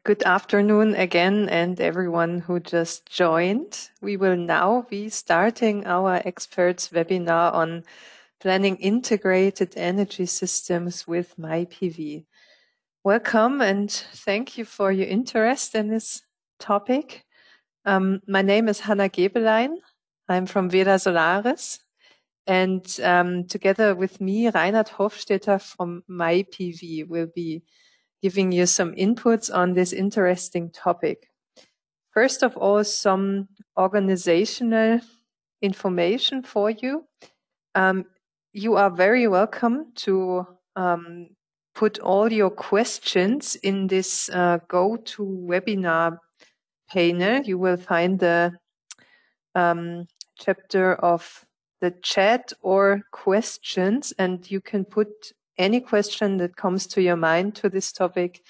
Good afternoon again, and everyone who just joined. We will now be starting our experts webinar on planning integrated energy systems with MyPV. Welcome and thank you for your interest in this topic. My name is Hanna Gebelein. I'm from Velasolaris, and together with me, Reinhard Hofstetter from MyPV will be giving you some inputs on this interesting topic. First of all, some organizational information for you. You are very welcome to put all your questions in this GoToWebinar panel. You will find the chapter of the chat or questions, and you can put any question that comes to your mind to this topic,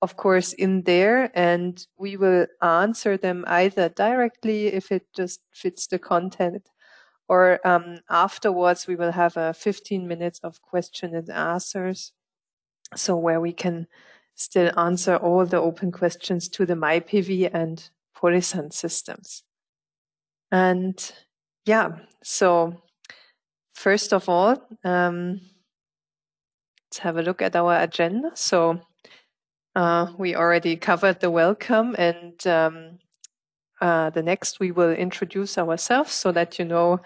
of course, in there, and we will answer them either directly if it just fits the content, or afterwards we will have 15 minutes of question and answers, so where we can still answer all the open questions to the MyPV and Polysun systems. And yeah, so first of all, let's have a look at our agenda. So we already covered the welcome, and the next we will introduce ourselves so that you know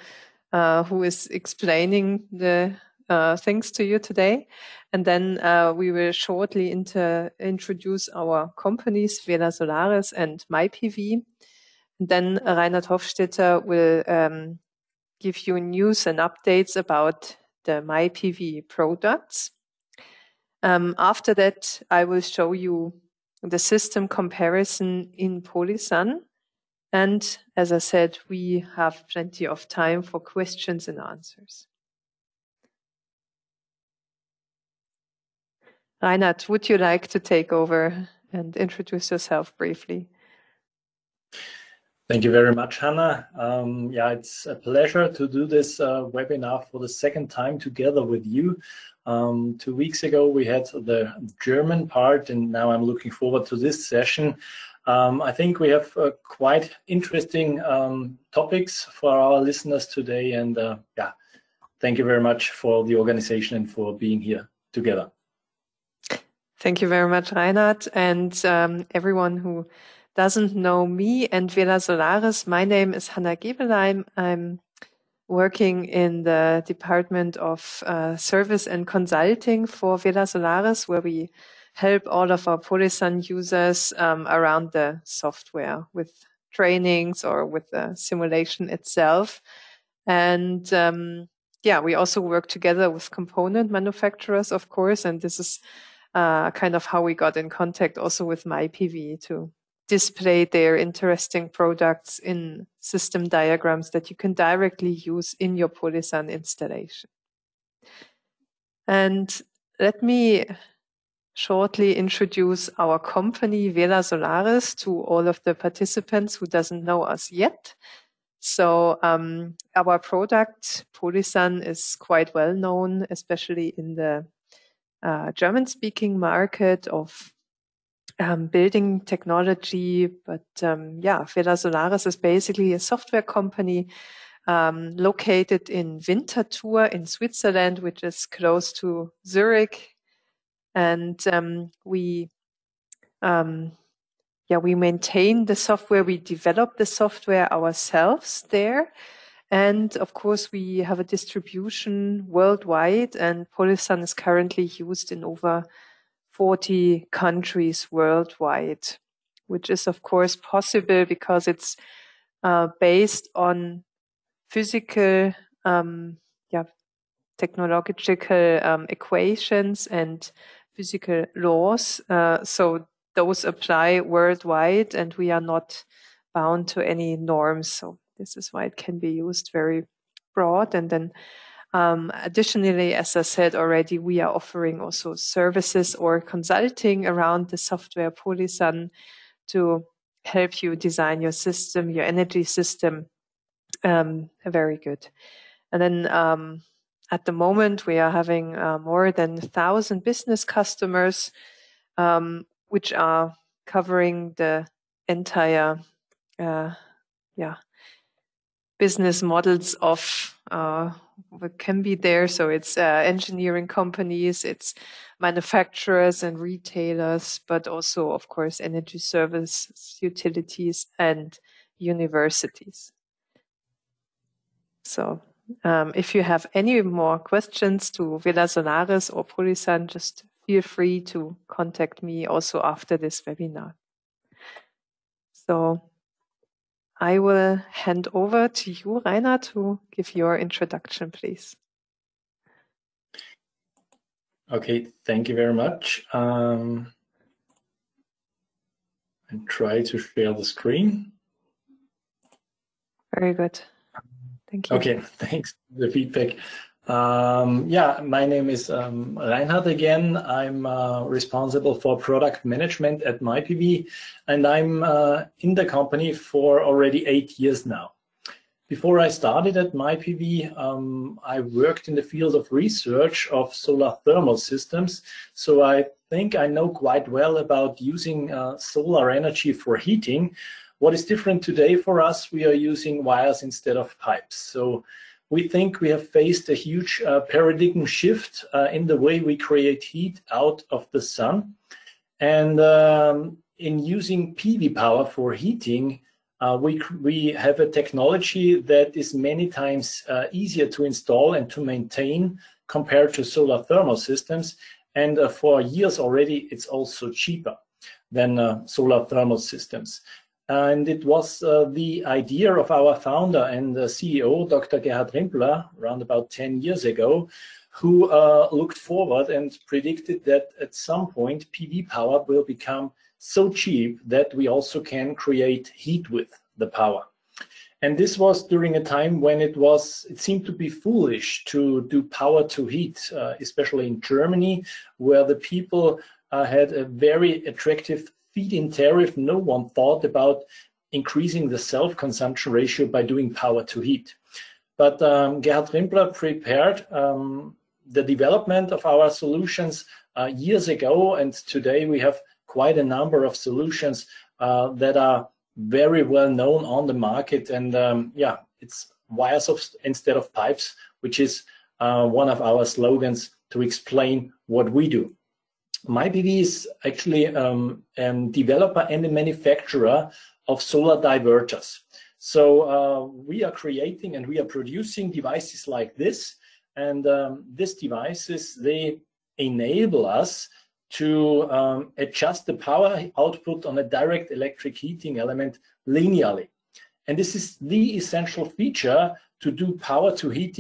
who is explaining the things to you today. And then we will shortly introduce our companies, Velasolaris and MyPV. And then Reinhard Hofstetter will give you news and updates about the MyPV products. After that, I will show you the system comparison in Polysun. And as I said, we have plenty of time for questions and answers. Reinhard, would you like to take over and introduce yourself briefly? Thank you very much, Hanna. Yeah, it's a pleasure to do this webinar for the second time together with you. 2 weeks ago, we had the German part, and now I'm looking forward to this session. I think we have quite interesting topics for our listeners today, and yeah, thank you very much for the organization and for being here together. Thank you very much, Reinhard, and everyone who doesn't know me and Velasolaris. My name is Hanna Gebelein. I'm working in the Department of Service and Consulting for Velasolaris, where we help all of our Polysun users around the software with trainings or with the simulation itself. And yeah, we also work together with component manufacturers, of course, and this is kind of how we got in contact also with MyPV to display their interesting products in system diagrams that you can directly use in your Polysun installation. And let me shortly introduce our company, Velasolaris, to all of the participants who doesn't know us yet. So our product, Polysun, is quite well known, especially in the German-speaking market of building technology, but yeah, Velasolaris is basically a software company located in Winterthur in Switzerland, which is close to Zurich, and we maintain the software. We develop the software ourselves there, and of course we have a distribution worldwide, and Polysun is currently used in over 40 countries worldwide, which is of course possible because it's based on physical, technological equations and physical laws. So those apply worldwide, and we are not bound to any norms. So this is why it can be used very broad. And then additionally, as I said already, we are offering also services or consulting around the software Polysun to help you design your system, your energy system, very good. And then at the moment, we are having more than 1,000 business customers, which are covering the entire business models of what can be there. So it's engineering companies, it's manufacturers and retailers, but also, of course, energy services, utilities, and universities. So if you have any more questions to Velasolaris or Polysun, just feel free to contact me also after this webinar. So I will hand over to you, Rainer, to give your introduction, please. Okay, thank you very much. And try to share the screen. Very good. Thank you. Okay, thanks for the feedback. Yeah, my name is Reinhard again. I'm responsible for product management at MyPV, and I'm in the company for already 8 years now. Before I started at MyPV, I worked in the field of research of solar thermal systems, so I think I know quite well about using solar energy for heating. What is different today for us, we are using wires instead of pipes. So we think we have faced a huge paradigm shift in the way we create heat out of the sun. And in using PV power for heating, we have a technology that is many times easier to install and to maintain compared to solar thermal systems. And for years already, it's also cheaper than solar thermal systems. And it was the idea of our founder and CEO, Dr. Gerhard Rimpler, around about 10 years ago, who looked forward and predicted that at some point PV power will become so cheap that we also can create heat with the power. And this was during a time when it seemed to be foolish to do power to heat, especially in Germany, where the people had a very attractive feed-in tariff. No one thought about increasing the self-consumption ratio by doing power to heat. But Gerhard Rimpler prepared the development of our solutions years ago, and today we have quite a number of solutions that are very well known on the market. And yeah, it's wires instead of pipes, which is one of our slogans to explain what we do. MyPV is actually a developer and a manufacturer of solar diverters. So we are creating and we are producing devices like this. And these devices, they enable us to adjust the power output on a direct electric heating element linearly. And this is the essential feature to do power to heat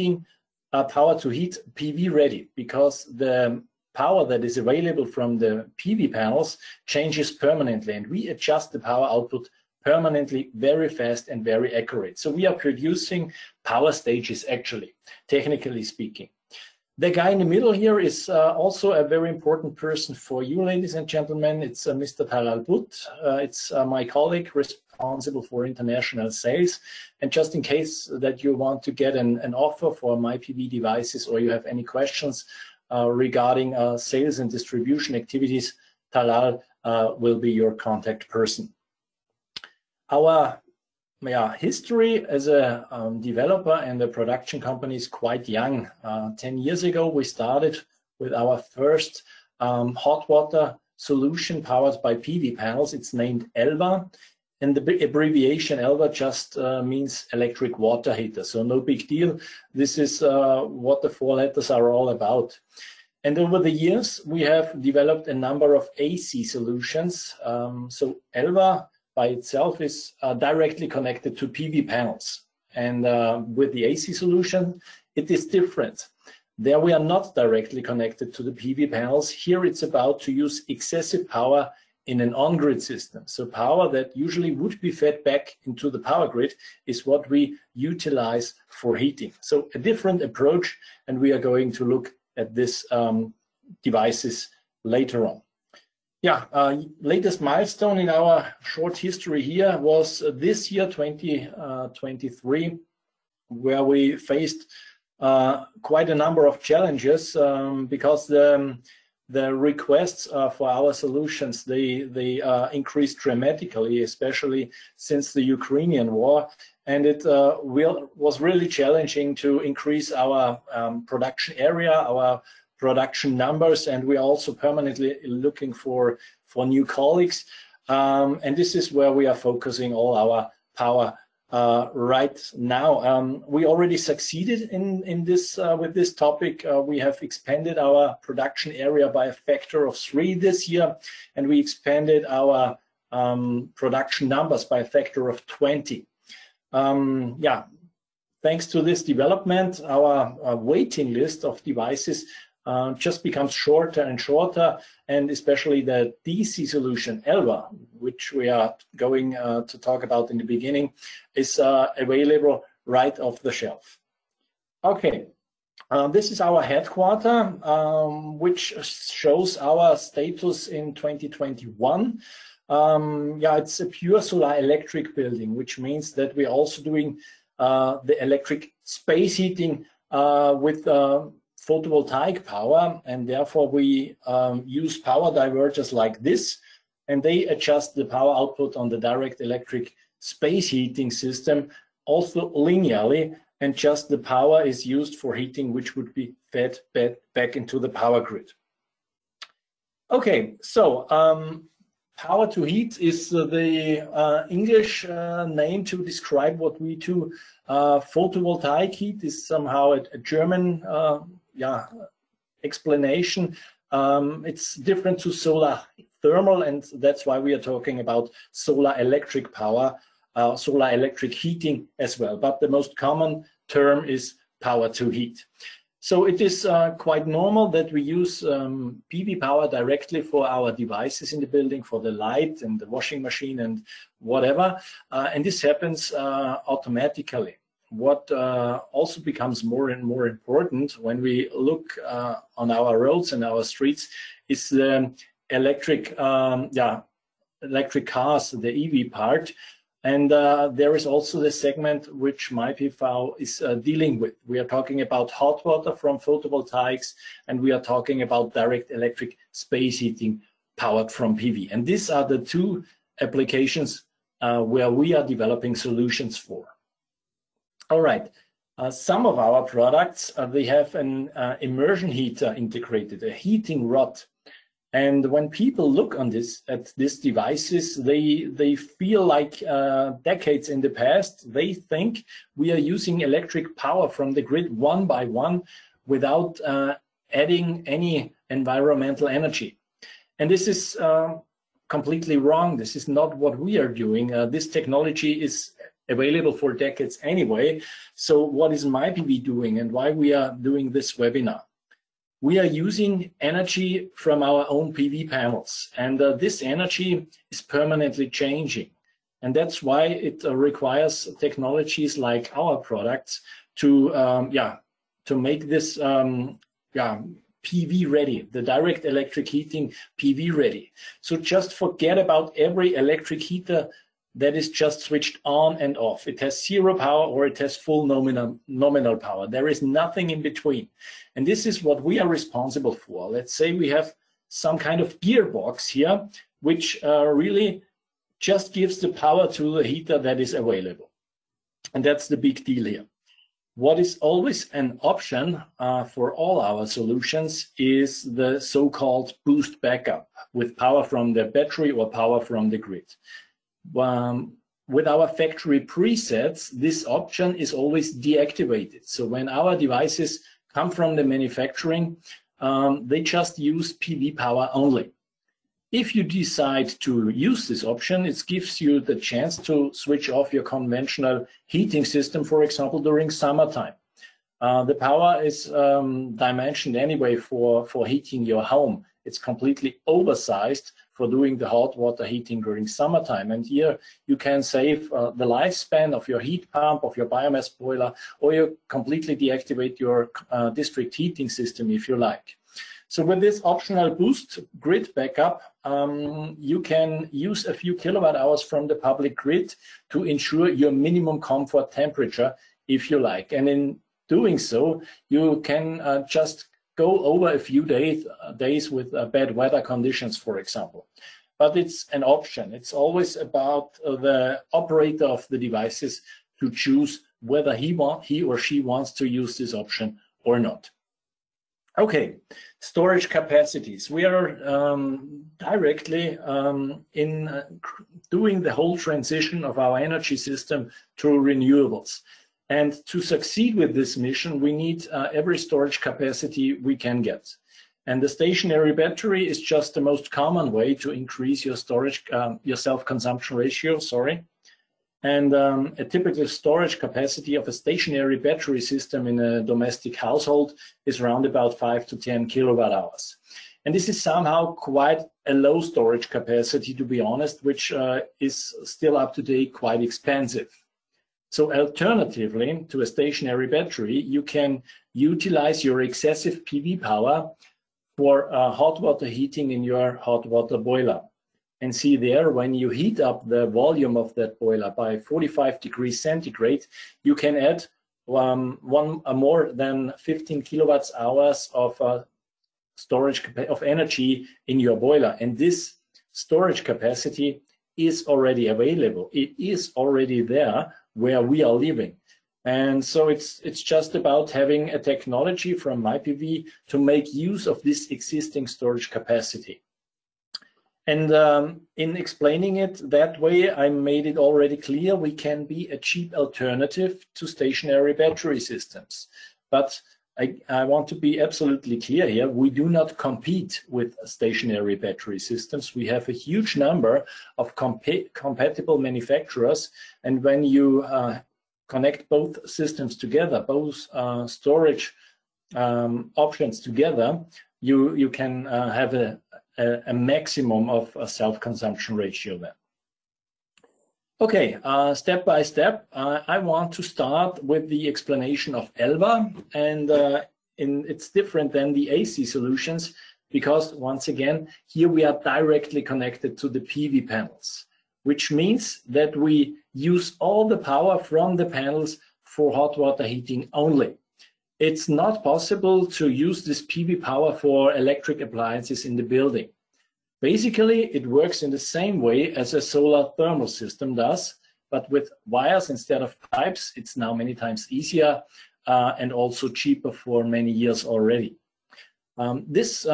PV ready, because the power that is available from the PV panels changes permanently, and we adjust the power output permanently, very fast and very accurate. So we are producing power stages, actually, technically speaking. The guy in the middle here is also a very important person for you, ladies and gentlemen. It's Mr. Talal Butt. It's my colleague responsible for international sales. And just in case that you want to get an offer for MyPV devices, or you have any questions regarding sales and distribution activities, Talal will be your contact person. Our history as a developer and a production company is quite young. 10 years ago, we started with our first hot water solution powered by PV panels. It's named ELWA, and the abbreviation ELWA just means electric water heater. So no big deal. This is what the 4 letters are all about. And over the years, we have developed a number of AC solutions. So ELWA by itself is directly connected to PV panels. And with the AC solution, it is different. There we are not directly connected to the PV panels. Here it's about to use excessive power in an on-grid system. So power that usually would be fed back into the power grid is what we utilize for heating. So a different approach, and we are going to look at this devices later on. Yeah, latest milestone in our short history here was this year, 2023, where we faced quite a number of challenges because the the requests for our solutions, they increased dramatically, especially since the Ukrainian war. And it was really challenging to increase our production area, our production numbers, and we are also permanently looking for new colleagues. And this is where we are focusing all our power right now. We already succeeded in this with this topic. We have expanded our production area by a factor of 3 this year, and we expanded our production numbers by a factor of 20. Yeah, thanks to this development, our waiting list of devices just becomes shorter and shorter, and especially the DC solution, ELVA, which we are going to talk about in the beginning, is available right off the shelf. Okay, this is our headquarter, which shows our status in 2021. Yeah, it's a pure solar electric building, which means that we're also doing the electric space heating with photovoltaic power, and therefore we use power diverters like this, and they adjust the power output on the direct electric space heating system also linearly, and just the power is used for heating, which would be fed back into the power grid. Okay, so power to heat is the English name to describe what we do. Photovoltaic heat is somehow a German explanation. It's different to solar thermal, and that's why we are talking about solar electric power, solar electric heating as well. But the most common term is power to heat. So it is quite normal that we use PV power directly for our devices in the building, for the light and the washing machine and whatever. And this happens automatically. What also becomes more and more important when we look on our roads and our streets is the electric cars, the EV part. And there is also the segment which MyPV is dealing with. We are talking about hot water from photovoltaics, and we are talking about direct electric space heating powered from PV. And these are the two applications where we are developing solutions for. All right, some of our products, they have an immersion heater integrated, a heating rod. And when people look on at these devices, they feel like decades in the past. They think we are using electric power from the grid one by one without adding any environmental energy. And this is completely wrong. This is not what we are doing. This technology is available for decades anyway. So what is MyPV doing and why we are doing this webinar? We are using energy from our own PV panels, and this energy is permanently changing. And that's why it requires technologies like our products to make this PV ready, the direct electric heating PV ready. So just forget about every electric heater that is just switched on and off. It has zero power or it has full nominal power. There is nothing in between. And this is what we are responsible for. Let's say we have some kind of gearbox here, which really just gives the power to the heater that is available. And that's the big deal here. What is always an option for all our solutions is the so-called boost backup with power from the battery or power from the grid. With our factory presets, this option is always deactivated. So when our devices come from the manufacturing, they just use PV power only. If you decide to use this option, it gives you the chance to switch off your conventional heating system, for example, during summertime. The power is dimensioned anyway for heating your home. It's completely oversized for doing the hot water heating during summertime. And here you can save the lifespan of your heat pump, of your biomass boiler, or you completely deactivate your district heating system if you like. So with this optional boost grid backup, you can use a few kilowatt hours from the public grid to ensure your minimum comfort temperature if you like. And in doing so, you can just go over a few days with bad weather conditions, for example. But it's an option. It's always about the operator of the devices to choose whether he or she wants to use this option or not. Okay, storage capacities. We are directly doing the whole transition of our energy system to renewables. And to succeed with this mission, we need every storage capacity we can get. And the stationary battery is just the most common way to increase your storage, your self-consumption ratio, sorry. And a typical storage capacity of a stationary battery system in a domestic household is around about 5 to 10 kilowatt hours. And this is somehow quite a low storage capacity, to be honest, which is still up to date quite expensive. So alternatively to a stationary battery, you can utilize your excessive PV power for hot water heating in your hot water boiler. And see there, when you heat up the volume of that boiler by 45 degrees centigrade, you can add more than 15 kilowatts hours of storage of energy in your boiler. And this storage capacity is already available. It is already there where we are living. And so it's just about having a technology from MyPV to make use of this existing storage capacity. And in explaining it that way, I made it already clear we can be a cheap alternative to stationary battery systems. But I want to be absolutely clear here, we do not compete with stationary battery systems. We have a huge number of compatible manufacturers, and when you connect both systems together, both storage options together, you can have a maximum of a self-consumption ratio then. Okay, step by step, I want to start with the explanation of ELVA, and it's different than the AC solutions because, once again, here we are directly connected to the PV panels, which means that we use all the power from the panels for hot water heating only. It's not possible to use this PV power for electric appliances in the building. Basically, it works in the same way as a solar thermal system does, but with wires instead of pipes. It's now many times easier and also cheaper for many years already. This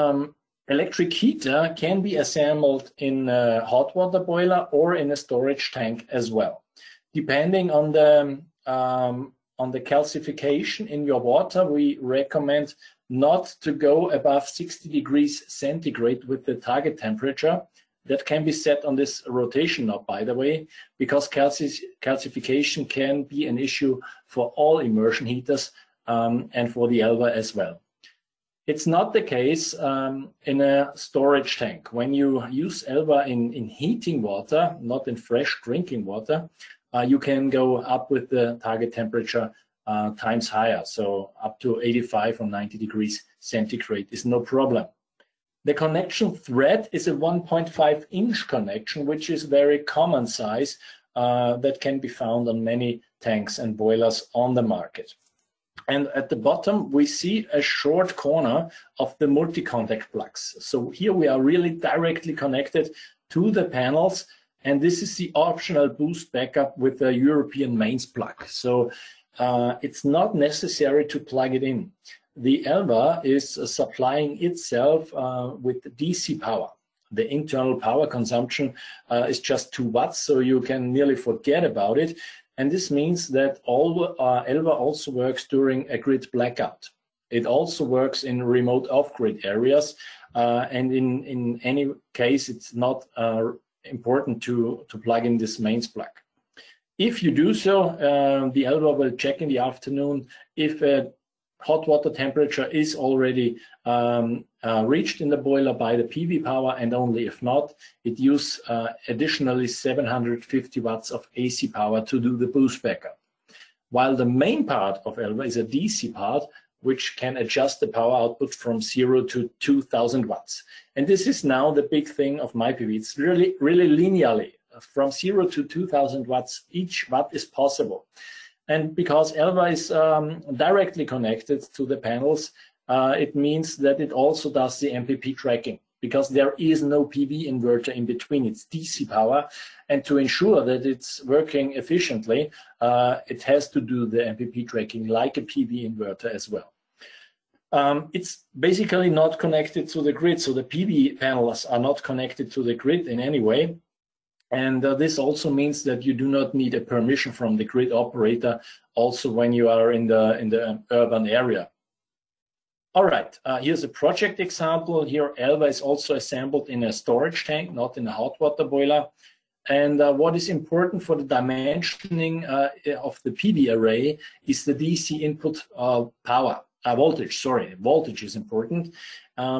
electric heater can be assembled in a hot water boiler or in a storage tank as well. Depending on the calcification in your water, we recommend not to go above 60 degrees centigrade with the target temperature. That can be set on this rotation knob, by the way, because calcification can be an issue for all immersion heaters and for the ELVA as well. It's not the case in a storage tank. When you use ELVA in heating water, not in fresh drinking water, you can go up with the target temperature times higher, so up to 85 or 90 degrees centigrade is no problem. The connection thread is a 1.5-inch connection, which is very common size that can be found on many tanks and boilers on the market. And at the bottom, we see a short corner of the multi-contact plugs. So here we are really directly connected to the panels, and this is the optional boost backup with the European mains plug. So it's not necessary to plug it in. The ELVA is supplying itself with DC power. The internal power consumption is just 2 watts, so you can nearly forget about it. And this means that ELVA also works during a grid blackout. It also works in remote off-grid areas, and in any case, it's not important to plug in this mains plug. If you do so, the ELVA will check in the afternoon if a hot water temperature is already reached in the boiler by the PV power, and only if not, it uses additionally 750 watts of AC power to do the boost backup. While the main part of ELVA is a DC part, which can adjust the power output from 0 to 2000 watts. And this is now the big thing of MyPV. It's really linearly. From 0 to 2000 watts, each watt is possible. And because ELVA is directly connected to the panels, it means that it also does the MPP tracking, because there is no PV inverter in between. It's DC power, and to ensure that it's working efficiently, it has to do the MPP tracking like a PV inverter as well. It's basically not connected to the grid, so the PV panels are not connected to the grid in any way. And this also means that you do not need a permission from the grid operator also when you are in the urban area. All right, here's a project example. Here, ELVA is also assembled in a storage tank, not in a hot water boiler. And what is important for the dimensioning of the PV array is the DC input voltage. Sorry, voltage is important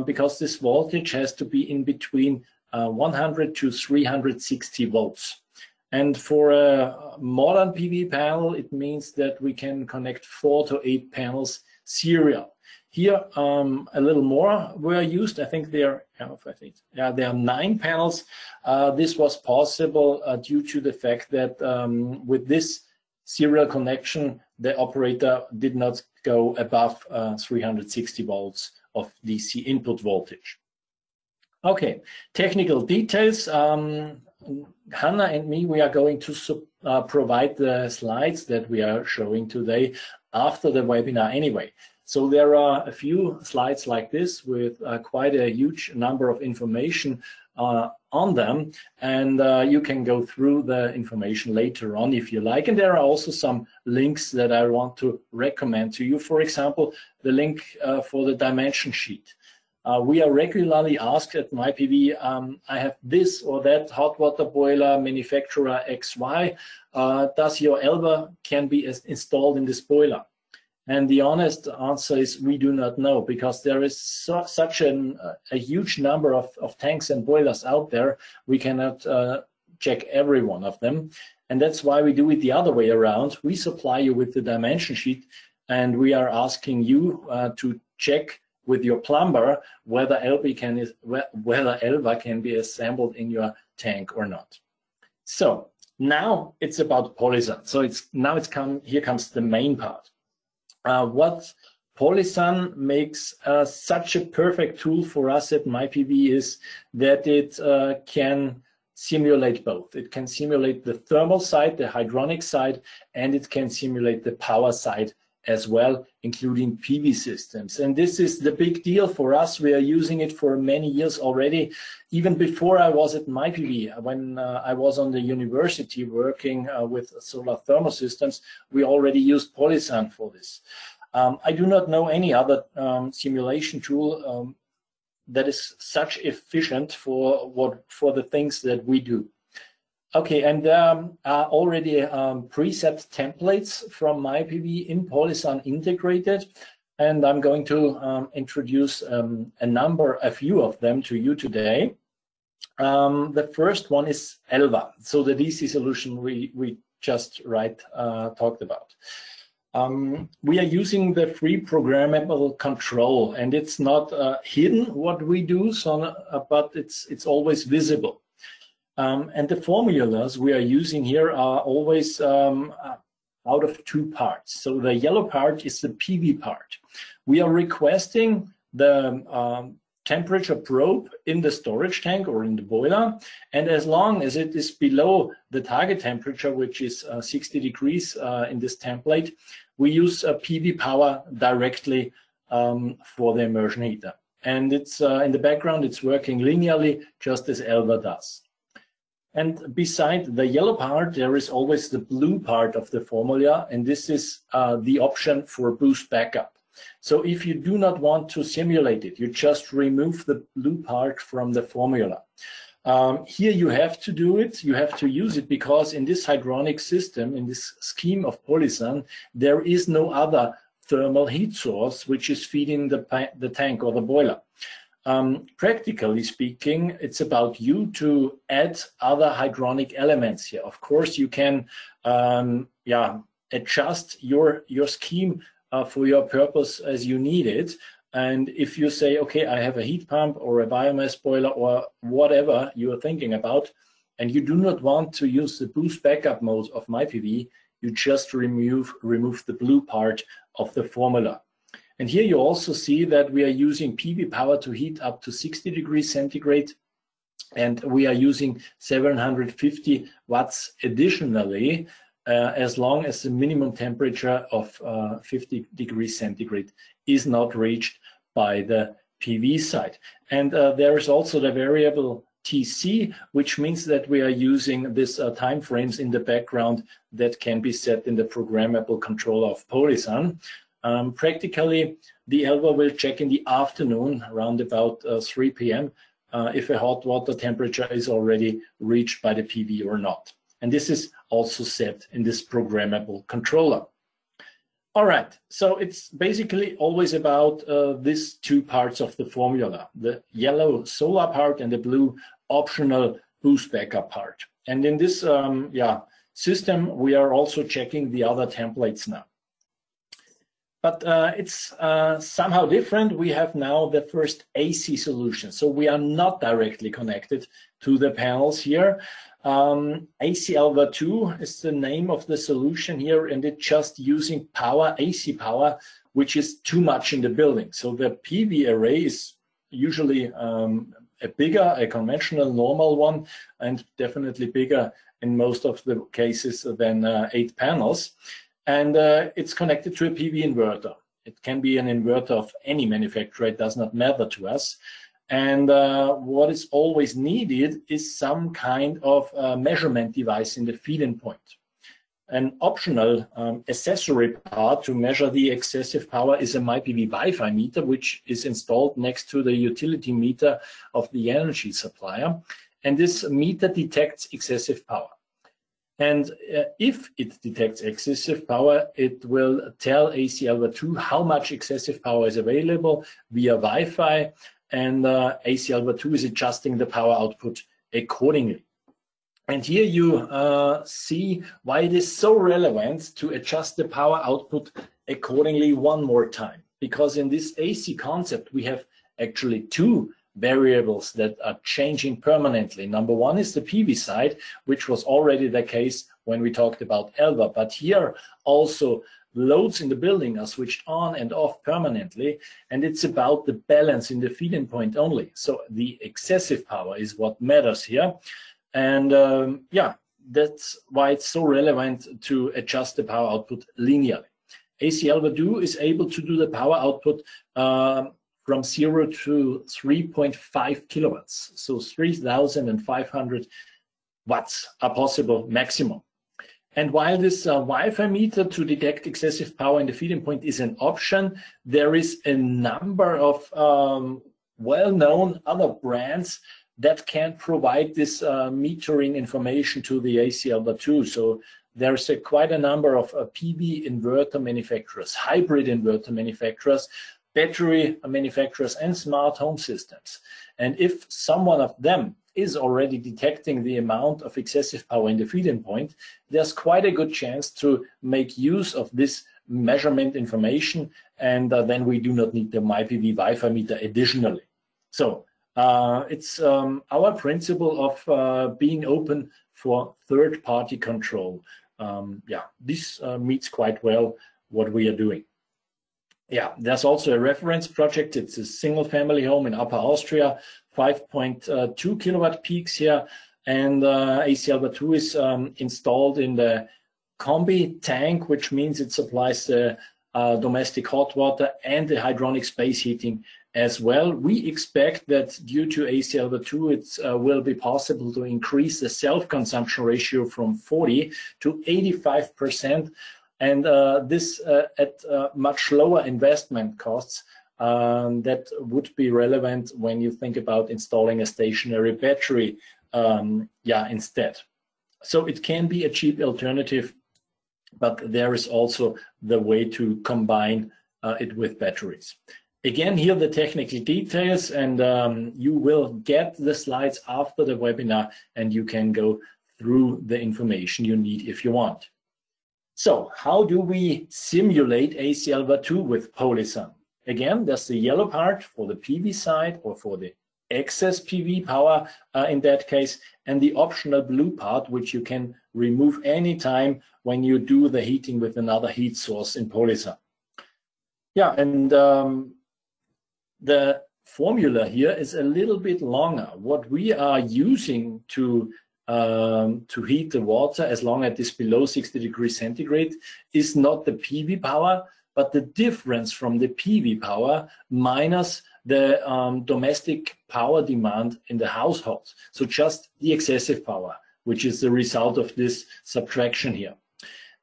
because this voltage has to be in between 100 to 360 volts. And for a modern PV panel, it means that we can connect 4 to 8 panels serial. Here, a little more were used. I think there are 9 panels. This was possible due to the fact that with this serial connection, the operator did not go above 360 volts of DC input voltage. Okay, technical details. Hannah and me, we are going to provide the slides that we are showing today after the webinar anyway. So there are a few slides like this with quite a huge number of information on them, and you can go through the information later on if you like. And there are also some links that I want to recommend to you. For example, the link for the dimension sheet. We are regularly asked at MyPV, I have this or that hot water boiler, manufacturer XY. Does your ELVA can be installed in this boiler? And the honest answer is we do not know, because there is such a huge number of tanks and boilers out there. We cannot check every one of them. And that's why we do it the other way around. We supply you with the dimension sheet, and we are asking you to check with your plumber whether ELVA can be assembled in your tank or not. So now it's about Polysun. So here comes the main part. What Polysun makes such a perfect tool for us at MyPV is that it can simulate both. It can simulate the thermal side, the hydronic side, and it can simulate the power side as well, including PV systems. And this is the big deal for us. We are using it for many years already. Even before I was at MyPV, when I was on the university working with solar thermal systems, we already used Polysun for this. I do not know any other simulation tool that is such efficient for the things that we do. Okay, and there are already preset templates from MyPV in Polysun integrated, and I'm going to introduce a few of them to you today. The first one is ELVA, so the DC solution we just talked about. We are using the free programmable control, and it's not hidden what we do, but it's always visible. And the formulas we are using here are always out of 2 parts. So the yellow part is the PV part. We are requesting the temperature probe in the storage tank or in the boiler, and as long as it is below the target temperature, which is 60 degrees in this template, we use PV power directly for the immersion heater. And it's in the background, it's working linearly, just as ELVA does. And beside the yellow part, there is always the blue part of the formula, and this is the option for boost backup. So if you do not want to simulate it, you just remove the blue part from the formula. Here you have to do it, you have to use it, because in this hydronic system, in this scheme of Polysun, there is no other thermal heat source which is feeding the tank or the boiler. Practically speaking, it's about you to add other hydronic elements here. Of course, you can adjust your scheme for your purpose as you need it. And if you say, okay, I have a heat pump or a biomass boiler or whatever you are thinking about, and you do not want to use the boost backup mode of MyPV, you just remove the blue part of the formula. And here you also see that we are using PV power to heat up to 60 degrees centigrade, and we are using 750 watts additionally, as long as the minimum temperature of 50 degrees centigrade is not reached by the PV side. And there is also the variable TC, which means that we are using these time frames in the background that can be set in the programmable controller of Polysun. Practically, the ELVA will check in the afternoon around about 3 p.m. If a hot water temperature is already reached by the PV or not. And this is also set in this programmable controller. All right, so it's basically always about these two parts of the formula, the yellow solar part and the blue optional boost backup part. And in this system, we are also checking the other templates now. But it's somehow different. We have now the first AC solution. So we are not directly connected to the panels here. AC ELVA 2 is the name of the solution here, and it's just using power, AC power, which is too much in the building. So the PV array is usually a conventional normal one, and definitely bigger in most of the cases than 8 panels. And it's connected to a PV inverter. It can be an inverter of any manufacturer, it does not matter to us. And what is always needed is some kind of measurement device in the feed-in point. An optional accessory part to measure the excessive power is a MyPV Wi-Fi meter, which is installed next to the utility meter of the energy supplier. And this meter detects excessive power. And if it detects excessive power, it will tell AC ELVA 2 how much excessive power is available via Wi-Fi, and AC ELVA 2 is adjusting the power output accordingly. And here you see why it is so relevant to adjust the power output accordingly one more time. Because in this AC concept, we have actually two variables that are changing permanently. Number one is the PV side, which was already the case when we talked about ELVA. But here also loads in the building are switched on and off permanently, and it's about the balance in the feed-in point only. So the excessive power is what matters here. And that's why it's so relevant to adjust the power output linearly. AC ELVA 2 is able to do the power output from 0 to 3.5 kilowatts. So 3,500 watts are possible maximum. And while this Wi-Fi meter to detect excessive power in the feed-in point is an option, there is a number of well-known other brands that can provide this metering information to the AC ELVA 2. So there's quite a number of PV inverter manufacturers, hybrid inverter manufacturers, battery manufacturers, and smart home systems. And if someone of them is already detecting the amount of excessive power in the feed-in point, there's quite a good chance to make use of this measurement information, and then we do not need the MyPV Wi-Fi meter additionally. So it's our principle of being open for third-party control. This meets quite well what we are doing. Yeah, there's also a reference project. It's a single family home in Upper Austria, 5.2 kilowatt peaks here, and AC ELVA 2 is installed in the combi tank, which means it supplies the domestic hot water and the hydronic space heating as well. We expect that due to AC ELVA 2, it will be possible to increase the self-consumption ratio from 40 to 85%. And this at much lower investment costs that would be relevant when you think about installing a stationary battery instead. So it can be a cheap alternative, but there is also the way to combine it with batteries. Again, here the technical details, and you will get the slides after the webinar, and you can go through the information you need if you want. So how do we simulate AC ELVA 2 with Polysun? Again, there's the yellow part for the PV side or for the excess PV power in that case, and the optional blue part, which you can remove anytime when you do the heating with another heat source in Polysun. Yeah, and the formula here is a little bit longer. What we are using to heat the water as long as it is below 60 degrees centigrade is not the PV power, but the difference from the PV power minus the domestic power demand in the household. So just the excessive power, which is the result of this subtraction here.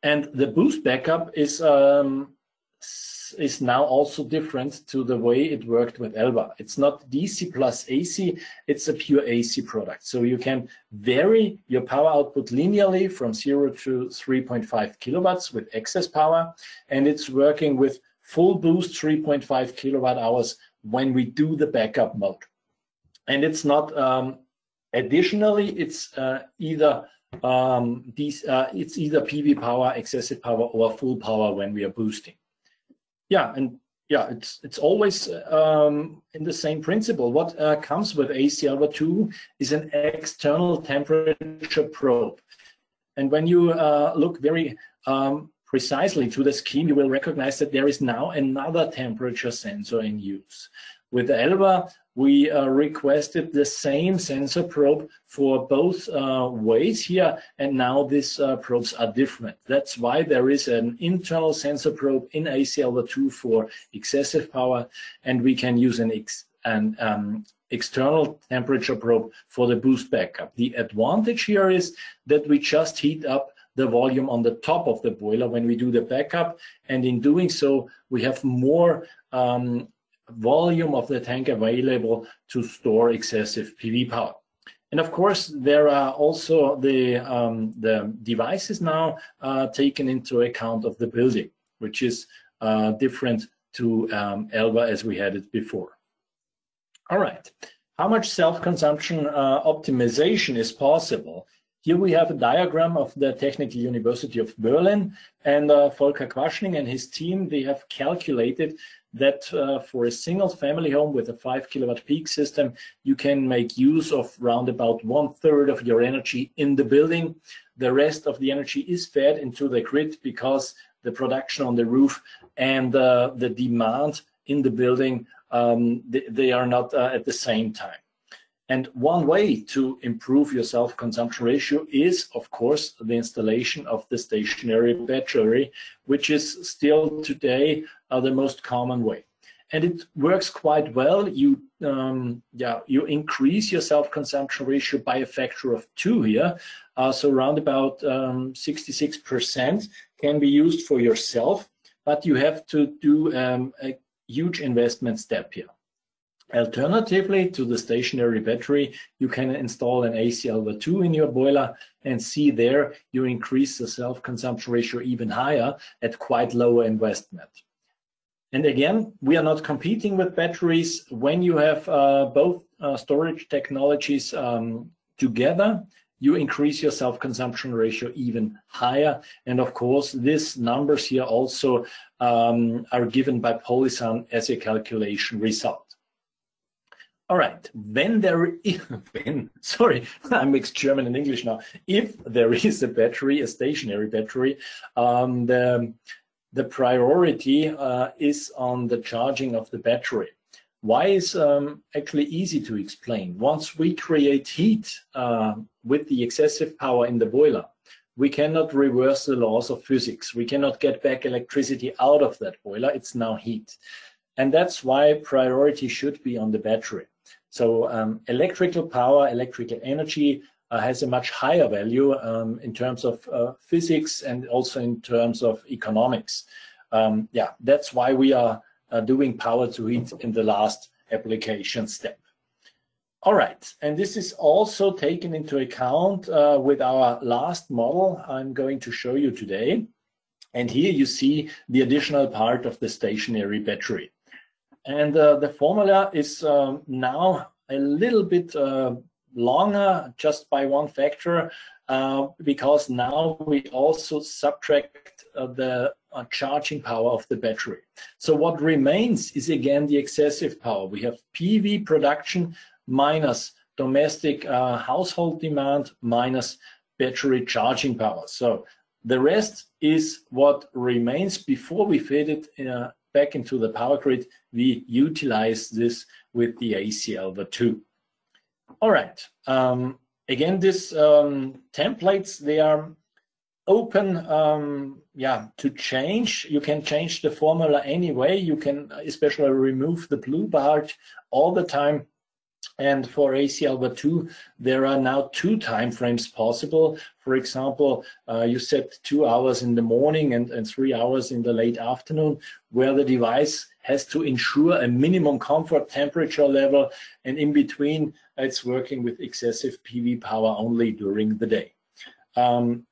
And the boost backup is now also different to the way it worked with ELBA. It's not DC plus AC, it's a pure AC product. So you can vary your power output linearly from 0 to 3.5 kilowatts with excess power, and it's working with full boost 3.5 kilowatt hours when we do the backup mode. And it's not additionally, it's either PV power, excessive power, or full power when we are boosting. Yeah, and yeah, it's always in the same principle. What comes with AC ELBA 2 is an external temperature probe. And when you look very precisely to the scheme, you will recognize that there is now another temperature sensor in use. With the ELBA, we requested the same sensor probe for both ways here, and now these probes are different. That's why there is an internal sensor probe in AC ELBA 2 for excessive power, and we can use an external temperature probe for the boost backup. The advantage here is that we just heat up the volume on the top of the boiler when we do the backup, and in doing so, we have more volume of the tank available to store excessive PV power. And of course, there are also the devices now taken into account of the building, which is different to ELBA as we had it before. All right, how much self-consumption optimization is possible? Here we have a diagram of the Technical University of Berlin, and Volker Quaschning and his team, they have calculated that for a single family home with a 5 kilowatt peak system, you can make use of round about 1/3 of your energy in the building. The rest of the energy is fed into the grid because the production on the roof and the demand in the building, they are not at the same time. And one way to improve your self-consumption ratio is, of course, the installation of the stationary battery, which is still today the most common way. And it works quite well. You increase your self-consumption ratio by a factor of 2 here. So around about 66% can be used for yourself, but you have to do a huge investment step here. Alternatively to the stationary battery, you can install an AC ELBA 2 in your boiler, and see there you increase the self-consumption ratio even higher at quite lower investment. And again, we are not competing with batteries. When you have both storage technologies together, you increase your self-consumption ratio even higher. And of course, these numbers here also are given by Polysun as a calculation result. All right, sorry, I mixed German and English now. If there is a battery, a stationary battery, the priority is on the charging of the battery. Why is actually easy to explain. Once we create heat with the excessive power in the boiler, we cannot reverse the laws of physics. We cannot get back electricity out of that boiler. It's now heat. And that's why priority should be on the battery. So electrical power, electrical energy has a much higher value in terms of physics and also in terms of economics. Yeah, that's why we are doing power to heat in the last application step. All right, and this is also taken into account with our last model I'm going to show you today. And here you see the additional part of the stationary battery. And the formula is now a little bit longer just by one factor because now we also subtract the charging power of the battery. So what remains is again the excessive power. We have PV production minus domestic household demand minus battery charging power. So the rest is what remains before we feed it back into the power grid, we utilize this with the AC-Alva2. All right. Again, these templates, they are open to change. You can change the formula anyway. You can especially remove the blue part all the time. And for AC-Alva2, there are now 2 time frames possible. For example, you set 2 hours in the morning and 3 hours in the late afternoon, where the device has to ensure a minimum comfort temperature level, and in between, it's working with excessive PV power only during the day.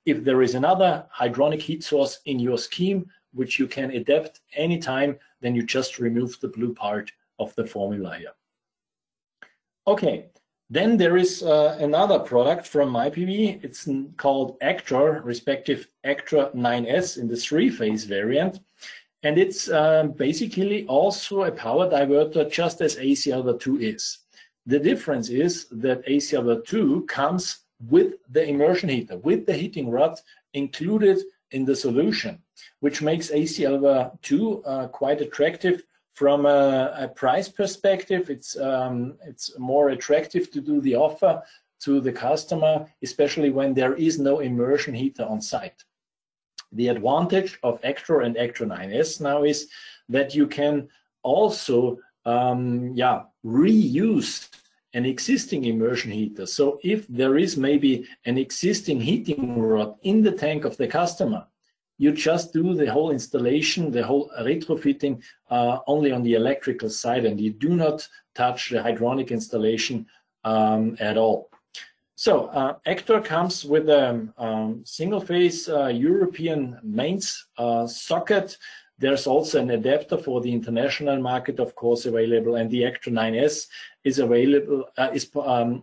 If there is another hydronic heat source in your scheme, which you can adapt anytime, then you just remove the blue part of the formula here. Okay, then there is another product from MyPV. It's called Actor, respective Actor 9S in the 3-phase variant. And it's basically also a power diverter, just as AC-Alva2 is. The difference is that AC-Alva2 comes with the immersion heater, with the heating rod included in the solution, which makes AC-Alva2 quite attractive. From a price perspective, it's more attractive to do the offer to the customer, especially when there is no immersion heater on site. The advantage of Actor and Actor 9S now is that you can also reuse an existing immersion heater. So if there is maybe an existing heating rod in the tank of the customer, you just do the whole installation, the whole retrofitting only on the electrical side, and you do not touch the hydronic installation at all. So Actor comes with a single-phase European mains socket. There's also an adapter for the international market, of course, available, and the Actor 9S is available,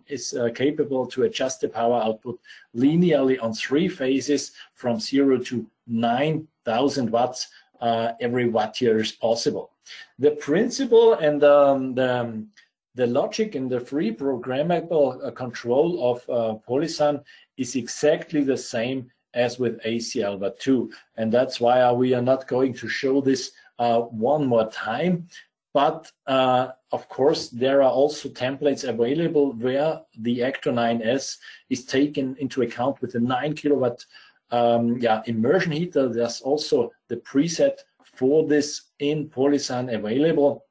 is capable to adjust the power output linearly on 3 phases from 0 to 9,000 watts. Every watt year is possible. The principle and the logic in the free programmable control of Polysun is exactly the same as with AC-Alva2, and that's why we are not going to show this one more time. But of course, there are also templates available where the Actor 9S is taken into account with a 9 kilowatt immersion heater. There's also the preset for this in Polysun available.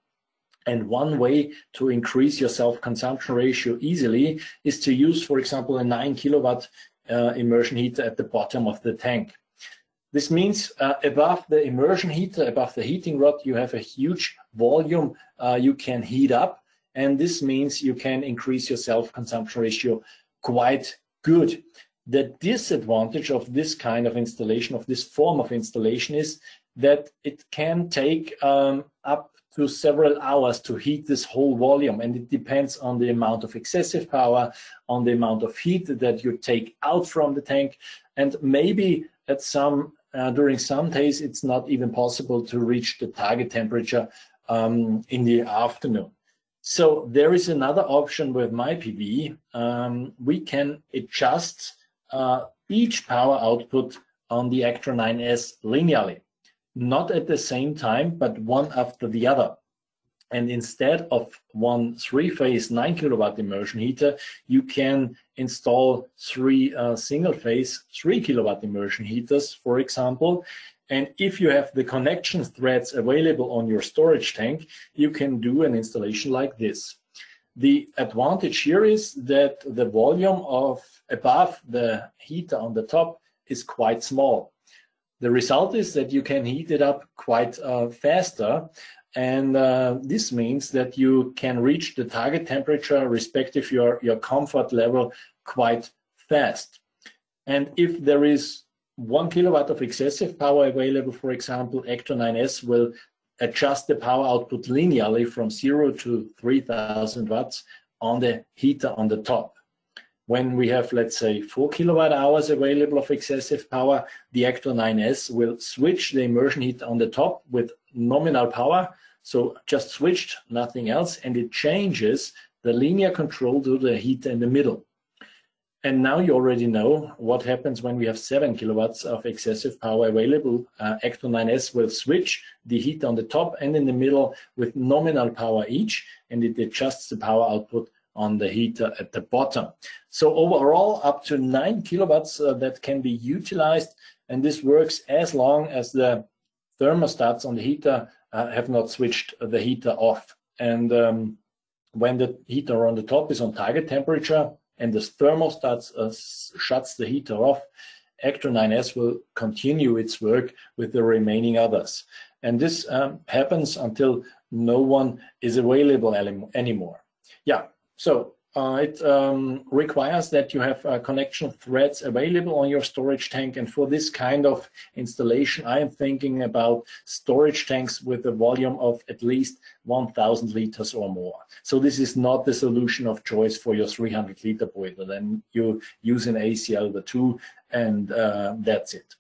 And one way to increase your self-consumption ratio easily is to use, for example, a 9 kilowatt immersion heater at the bottom of the tank. This means above the immersion heater, above the heating rod, you have a huge volume you can heat up, and this means you can increase your self-consumption ratio quite good. The disadvantage of this kind of installation, of this form of installation, is that it can take up to several hours to heat this whole volume, and it depends on the amount of excessive power, on the amount of heat that you take out from the tank, and maybe at during some days it's not even possible to reach the target temperature in the afternoon. So there is another option with MyPV. We can adjust each power output on the Actor 9S linearly, not at the same time, but one after the other. And instead of one 3-phase 9 kilowatt immersion heater, you can install 3 single-phase 3 kilowatt immersion heaters, for example. And if you have the connection threads available on your storage tank, you can do an installation like this. The advantage here is that the volume of above the heater on the top is quite small. The result is that you can heat it up quite faster, and this means that you can reach the target temperature, respective your comfort level, quite fast. And if there is 1 kilowatt of excessive power available, for example, Actor 9S will adjust the power output linearly from 0 to 3,000 watts on the heater on the top. When we have, let's say, 4 kilowatt hours available of excessive power, the Actor 9S will switch the immersion heater on the top with nominal power, so just switched, nothing else, and it changes the linear control to the heater in the middle. And now you already know what happens when we have 7 kilowatts of excessive power available. Actor 9S will switch the heat on the top and in the middle with nominal power each, and it adjusts the power output on the heater at the bottom. So overall, up to 9 kilowatts that can be utilized, and this works as long as the thermostats on the heater have not switched the heater off. And when the heater on the top is on target temperature, and the thermostat shuts the heater off, Actor 9S will continue its work with the remaining others. And this happens until no one is available anymore. Yeah, so it requires that you have connection threads available on your storage tank. And for this kind of installation, I am thinking about storage tanks with a volume of at least 1,000 liters or more. So this is not the solution of choice for your 300-liter boiler. Then you use an ACL 2, and that's it.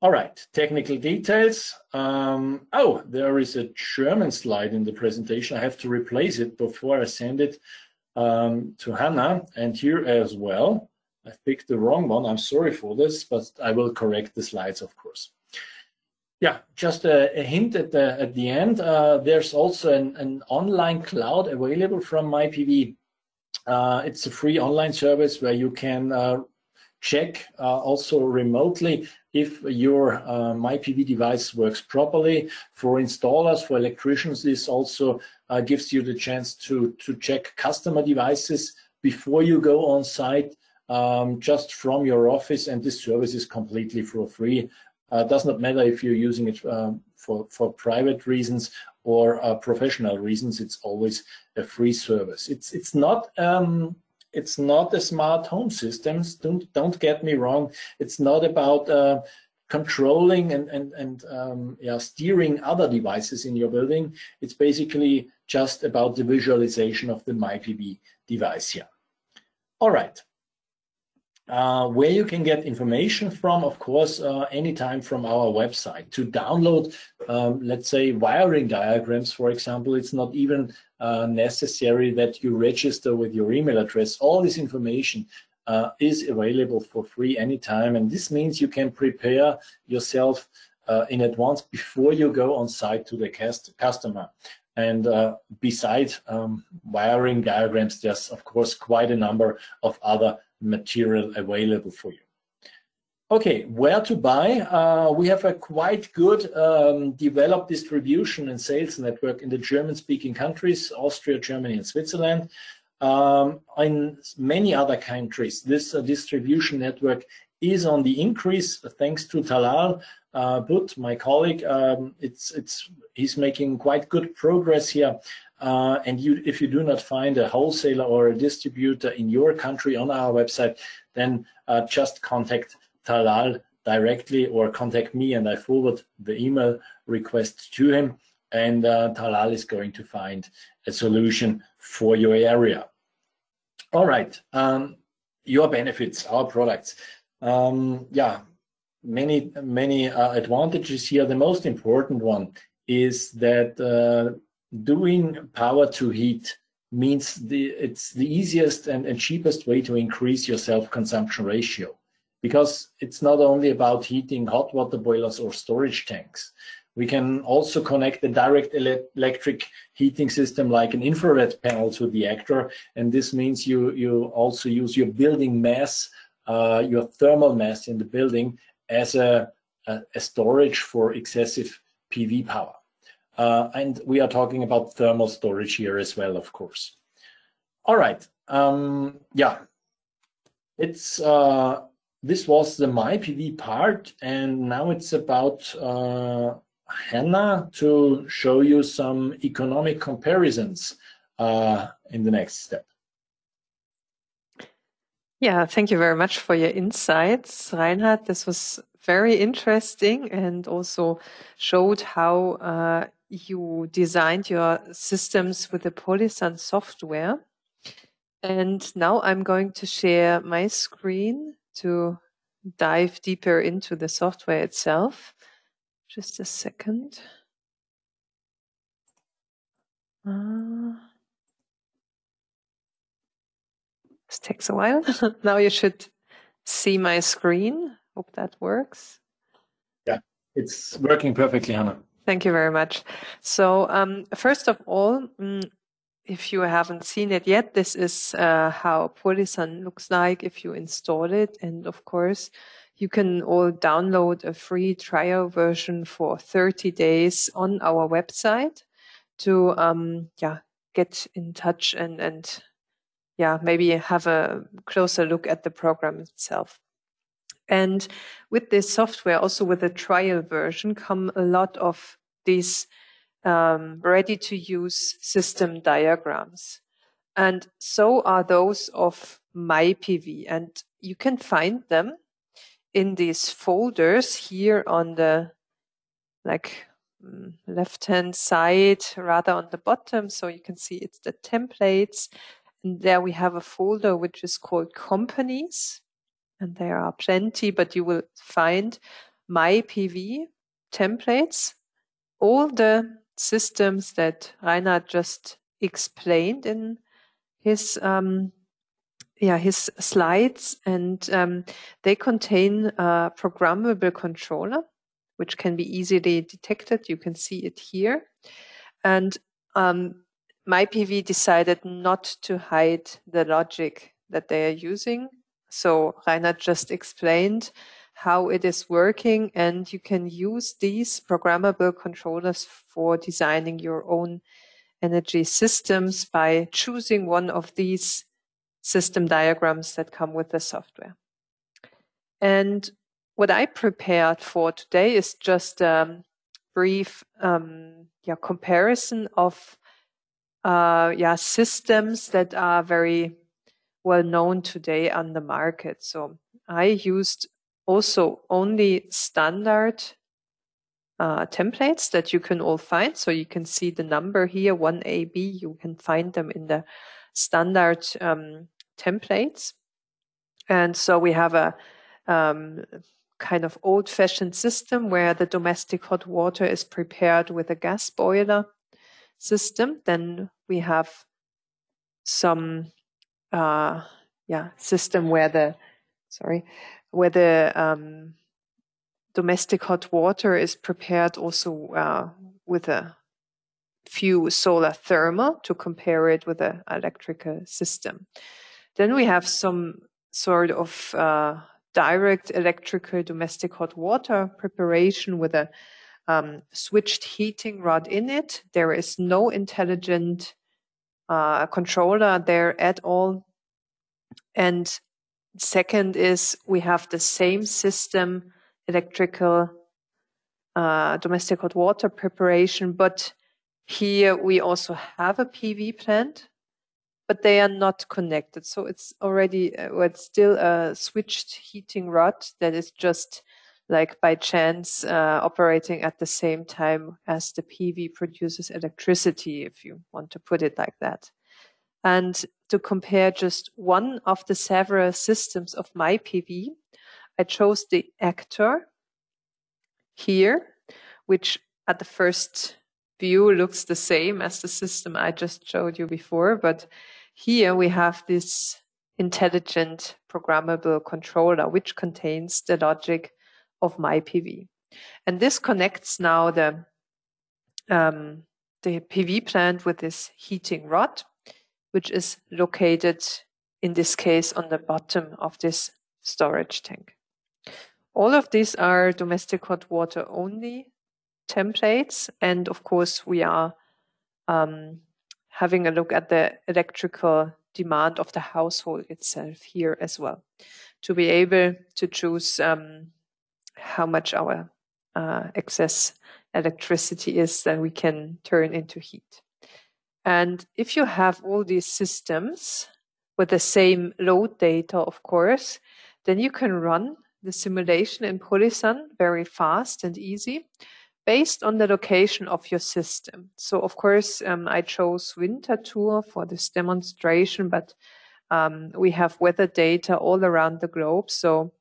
All right, technical details. Oh, there is a German slide in the presentation. I have to replace it before I send it to Hannah, and here as well. I've picked the wrong one. I'm sorry for this, but I will correct the slides, of course. Yeah, just a hint at the end. There's also an online cloud available from MyPV. It's a free online service where you can check also remotely if your MyPV device works properly. For installers, for electricians, this also gives you the chance to check customer devices before you go on site, just from your office, and this service is completely for free. Does not matter if you're using it for private reasons or professional reasons. It's always a free service. It's not a smart home system. Don't get me wrong. It's not about controlling and steering other devices in your building. It's basically just about the visualization of the MyPV device here. All right. Where you can get information from, of course, anytime from our website. To download, let's say, wiring diagrams, for example, it's not even necessary that you register with your email address. All this information is available for free anytime, and this means you can prepare yourself in advance before you go on site to the customer. And besides wiring diagrams, there's, of course, quite a number of other material available for you. Okay, where to buy? We have a quite good developed distribution and sales network in the German-speaking countries, Austria, Germany, and Switzerland. In many other countries, this distribution network is on the increase thanks to Talal But, my colleague. He's making quite good progress here. And if you do not find a wholesaler or a distributor in your country on our website, then just contact Talal directly or contact me, and I forward the email request to him, and Talal is going to find a solution for your area. All right, your benefits, our products. Yeah, many advantages here. The most important one is that doing power to heat means it's the easiest and cheapest way to increase your self-consumption ratio, because it's not only about heating hot water boilers or storage tanks. We can also connect a direct electric heating system like an infrared panel to the actor, and this means you also use your building mass, your thermal mass in the building as a storage for excessive PV power. And we are talking about thermal storage here as well, of course. All right, yeah, it's this was the MyPV part, and now it's about Hannah to show you some economic comparisons in the next step. Yeah, thank you very much for your insights, Reinhard. This was very interesting and also showed how you designed your systems with the Polysun software. And now I'm going to share my screen to dive deeper into the software itself. Just a second. This takes a while. Now you should see my screen. Hope that works. Yeah, it's working perfectly, Hannah. Thank you very much. So first of all, if you haven't seen it yet, this is how Polysun looks like if you install it. And of course, you can all download a free trial version for 30 days on our website to get in touch and maybe have a closer look at the program itself. And with this software, also with the trial version, come a lot of these ready-to-use system diagrams. And so are those of MyPV. And you can find them in these folders here on the left-hand side, rather on the bottom. So you can see it's the templates. And there we have a folder which is called companies. And there are plenty, but you will find MyPV templates, all the systems that Reinhard just explained in his slides, and they contain a programmable controller, which can be easily detected. You can see it here. And MyPV decided not to hide the logic that they are using. So Reinhard just explained how it is working, and you can use these programmable controllers for designing your own energy systems by choosing one of these system diagrams that come with the software. And what I prepared for today is just a brief comparison of systems that are very well known today on the market. So I used also only standard templates that you can all find. So you can see the number here, 1AB. You can find them in the standard templates. And so we have a kind of old-fashioned system where the domestic hot water is prepared with a gas boiler system. Then we have some system where the domestic hot water is prepared also with a few solar thermal to compare it with an electrical system. Then we have some sort of direct electrical domestic hot water preparation with a switched heating rod in it. There is no intelligent controller there at all. And second is we have the same system, electrical domestic hot water preparation, but here we also have a PV plant, but they are not connected. So it's already, it's still a switched heating rod that is just like by chance operating at the same time as the PV produces electricity, if you want to put it like that. And to compare just one of the several systems of MyPV, I chose the actor here, which at the first view looks the same as the system I just showed you before. But here we have this intelligent programmable controller, which contains the logic of MyPV. And this connects now the PV plant with this heating rod, which is located, in this case, on the bottom of this storage tank. All of these are domestic hot water only templates. And of course, we are having a look at the electrical demand of the household itself here as well, to be able to choose how much our excess electricity is that we can turn into heat. And if you have all these systems with the same load data, of course, then you can run the simulation in Polysun very fast and easy based on the location of your system. So, of course, I chose Winterthur for this demonstration, but we have weather data all around the globe. So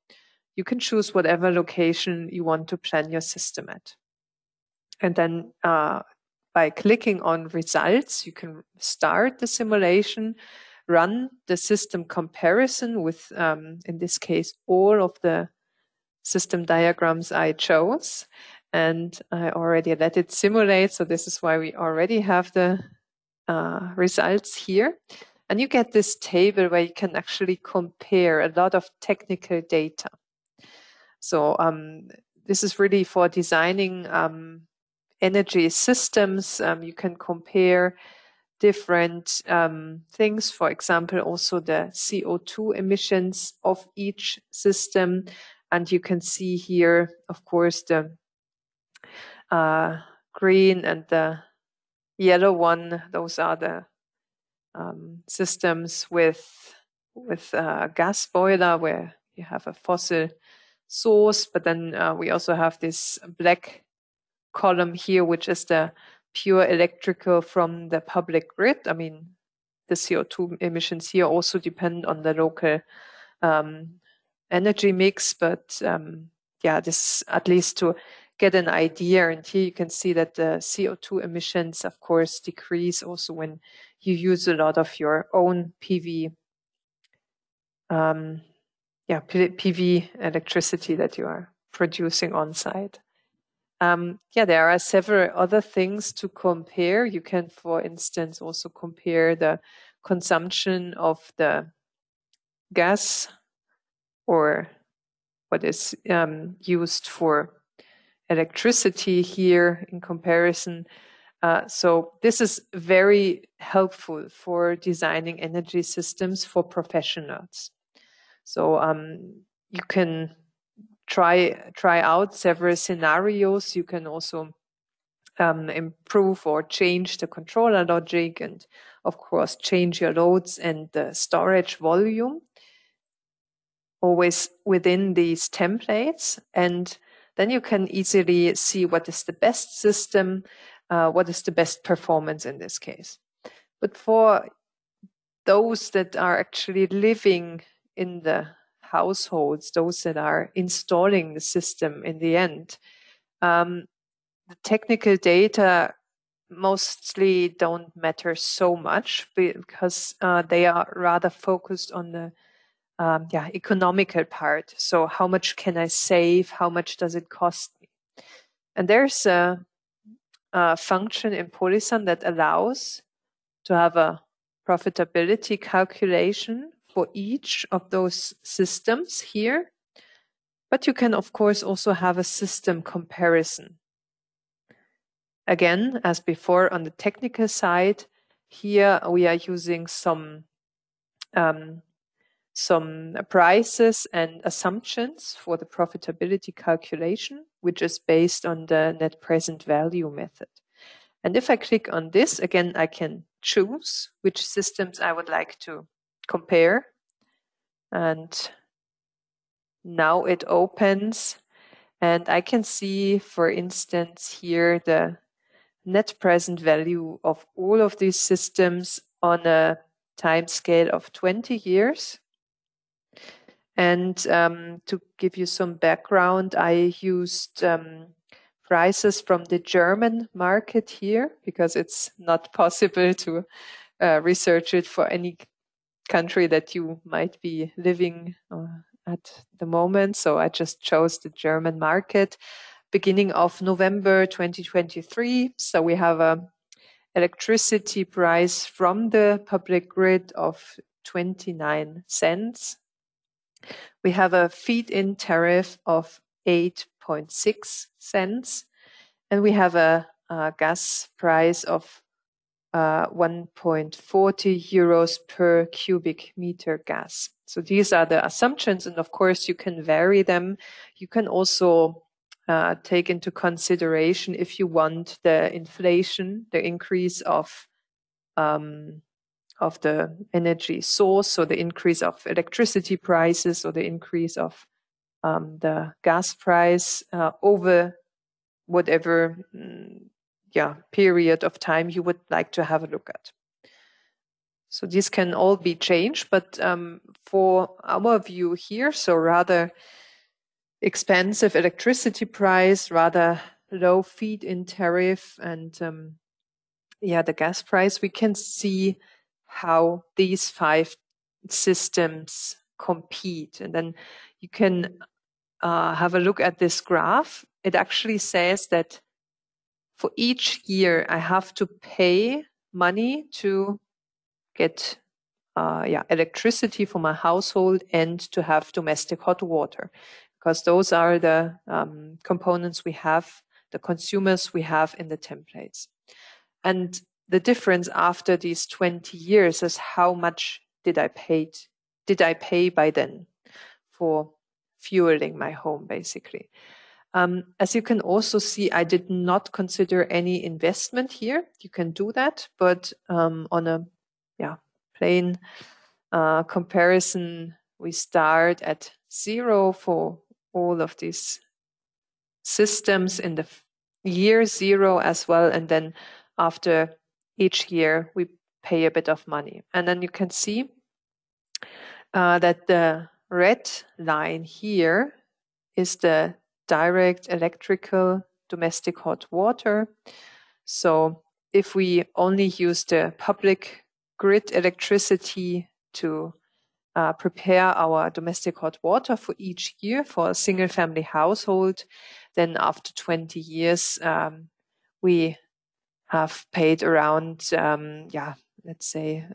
you can choose whatever location you want to plan your system at. And then by clicking on results, you can start the simulation, run the system comparison with, in this case, all of the system diagrams I chose. And I already let it simulate. So this is why we already have the results here. And you get this table where you can actually compare a lot of technical data. So this is really for designing energy systems. You can compare different things, for example, also the CO2 emissions of each system. And you can see here, of course, the green and the yellow one. Those are the systems with a gas boiler where you have a fossil source. But then we also have this black column here, which is the pure electrical from the public grid. I mean, the CO2 emissions here also depend on the local energy mix, but yeah, this is at least to get an idea. And here you can see that the CO2 emissions, of course, decrease also when you use a lot of your own PV, PV electricity that you are producing on site. Yeah, there are several other things to compare. You can, for instance, also compare the consumption of the gas or what is used for electricity here in comparison. So this is very helpful for designing energy systems for professionals. So you can try out several scenarios. You can also improve or change the controller logic and, of course, change your loads and the storage volume, always within these templates. And then you can easily see what is the best system, what is the best performance in this case. But for those that are actually living in the households, those that are installing the system in the end, the technical data mostly don't matter so much because they are rather focused on the economical part. So how much can I save? How much does it cost me? And there's a function in Polysun that allows to have a profitability calculation for each of those systems here. But you can, of course, also have a system comparison. Again, as before, on the technical side, here we are using some prices and assumptions for the profitability calculation, which is based on the net present value method. And if I click on this, again, I can choose which systems I would like to compare. And now it opens, and I can see, for instance, here the net present value of all of these systems on a time scale of 20 years. And to give you some background, I used prices from the German market here because it's not possible to research it for any country that you might be living at the moment. So I just chose the German market beginning of November 2023. So we have a electricity price from the public grid of 29 cents. We have a feed-in tariff of 8.6 cents, and we have a gas price of 1.40 euros per cubic meter gas. So these are the assumptions, and of course you can vary them. You can also take into consideration, if you want, the inflation, the increase of the energy source, so the increase of electricity prices or the increase of the gas price over whatever period of time you would like to have a look at. So these can all be changed, but for our view here, so rather expensive electricity price, rather low feed-in tariff, and the gas price, we can see how these 5 systems compete. And then you can have a look at this graph. It actually says that for each year I have to pay money to get electricity for my household and to have domestic hot water, because those are the components we have, the consumers we have in the templates. And the difference after these 20 years is how much did I pay by then for fueling my home, basically. As you can also see, I did not consider any investment here. You can do that, but on a plain comparison, we start at 0 for all of these systems in the year 0 as well, and then after each year we pay a bit of money. And then you can see that the red line here is the direct electrical domestic hot water. So if we only use the public grid electricity to prepare our domestic hot water for each year for a single family household, then after 20 years, we have paid around, let's say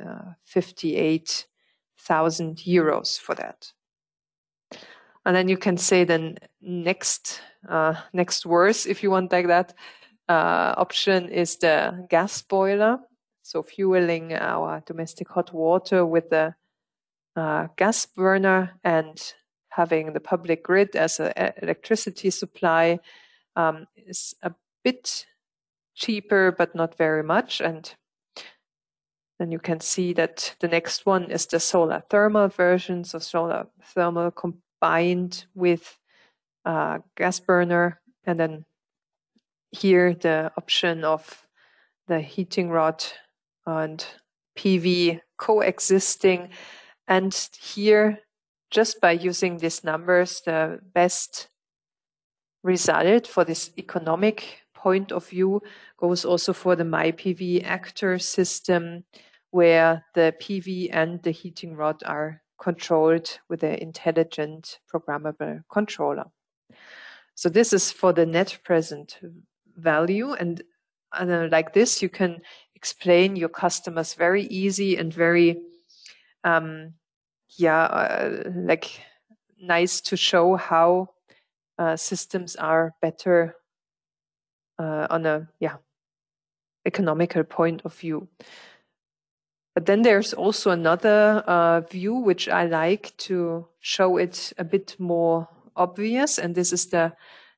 58,000 euros for that. And then you can say the next worse, if you want like that, option is the gas boiler. So fueling our domestic hot water with the gas burner and having the public grid as an electricity supply is a bit cheaper, but not very much. And then you can see that the next one is the solar thermal version. So solar thermal combined with gas burner. And then here the option of the heating rod and PV coexisting. And here, just by using these numbers, the best result for this economic point of view goes also for the MyPV actor system, where the PV and the heating rod are controlled with an intelligent programmable controller. So this is for the net present value. And like this, you can explain your customers very easy and very like nice to show how systems are better on a economical point of view. But then there's also another view which I like to show it a bit more obvious, and this is the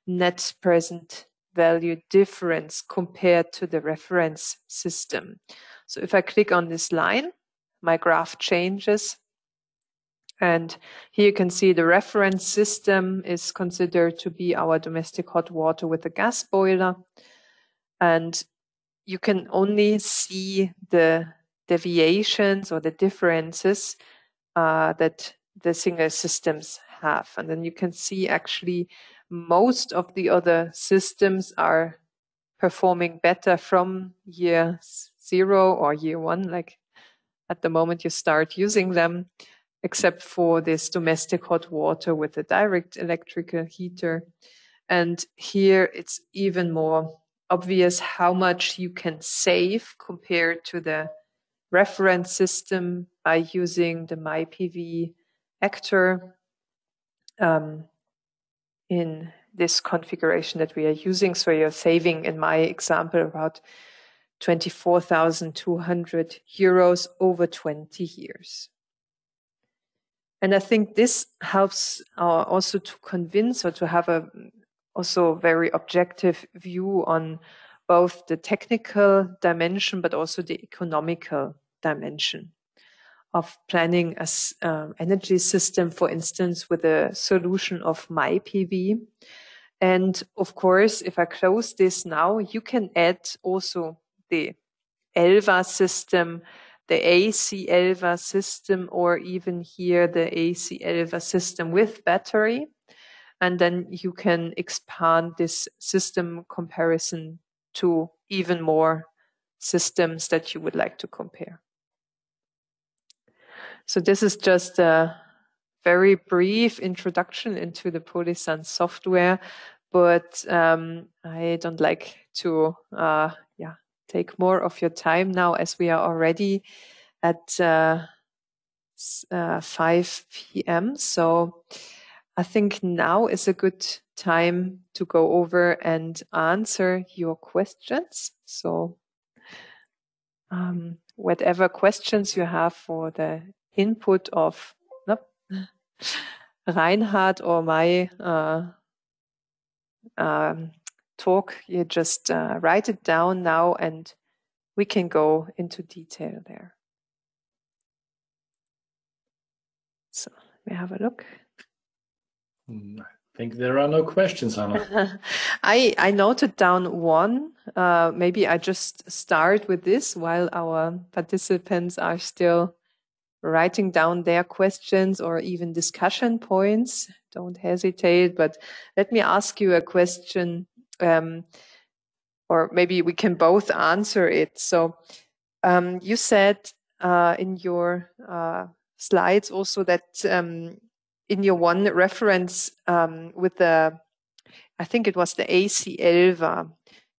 net present value difference compared to the reference system. So if I click on this line, my graph changes. And here you can see the reference system is considered to be our domestic hot water with a gas boiler. And you can only see the deviations or the differences that the single systems have. And then you can see actually most of the other systems are performing better from year 0 or year 1, like at the moment you start using them, except for this domestic hot water with a direct electrical heater. And here it's even more obvious how much you can save compared to the reference system by using the MyPV actor in this configuration that we are using. So you're saving, in my example, about 24,200 euros over 20 years. And I think this helps also to convince or to have a also very objective view on both the technical dimension, but also the economical dimension of planning an energy system, for instance, with a solution of MyPV. And of course, if I close this now, you can add also the ELVA system, the AC ELVA system, or even here the AC ELVA system with battery. And then you can expand this system comparison to even more systems that you would like to compare. So this is just a very brief introduction into the Polysun software, but I don't like to take more of your time now, as we are already at 5 p.m. So I think now is a good time to go over and answer your questions. So whatever questions you have for the input of Reinhard or my talk, you just write it down now and we can go into detail there. So let me have a look. I think there are no questions, Anna. I noted down one. Maybe I just start with this while our participants are still writing down their questions or even discussion points. Don't hesitate, but let me ask you a question, or maybe we can both answer it. So you said in your slides also that in your one reference with the, I think it was the AC Elva,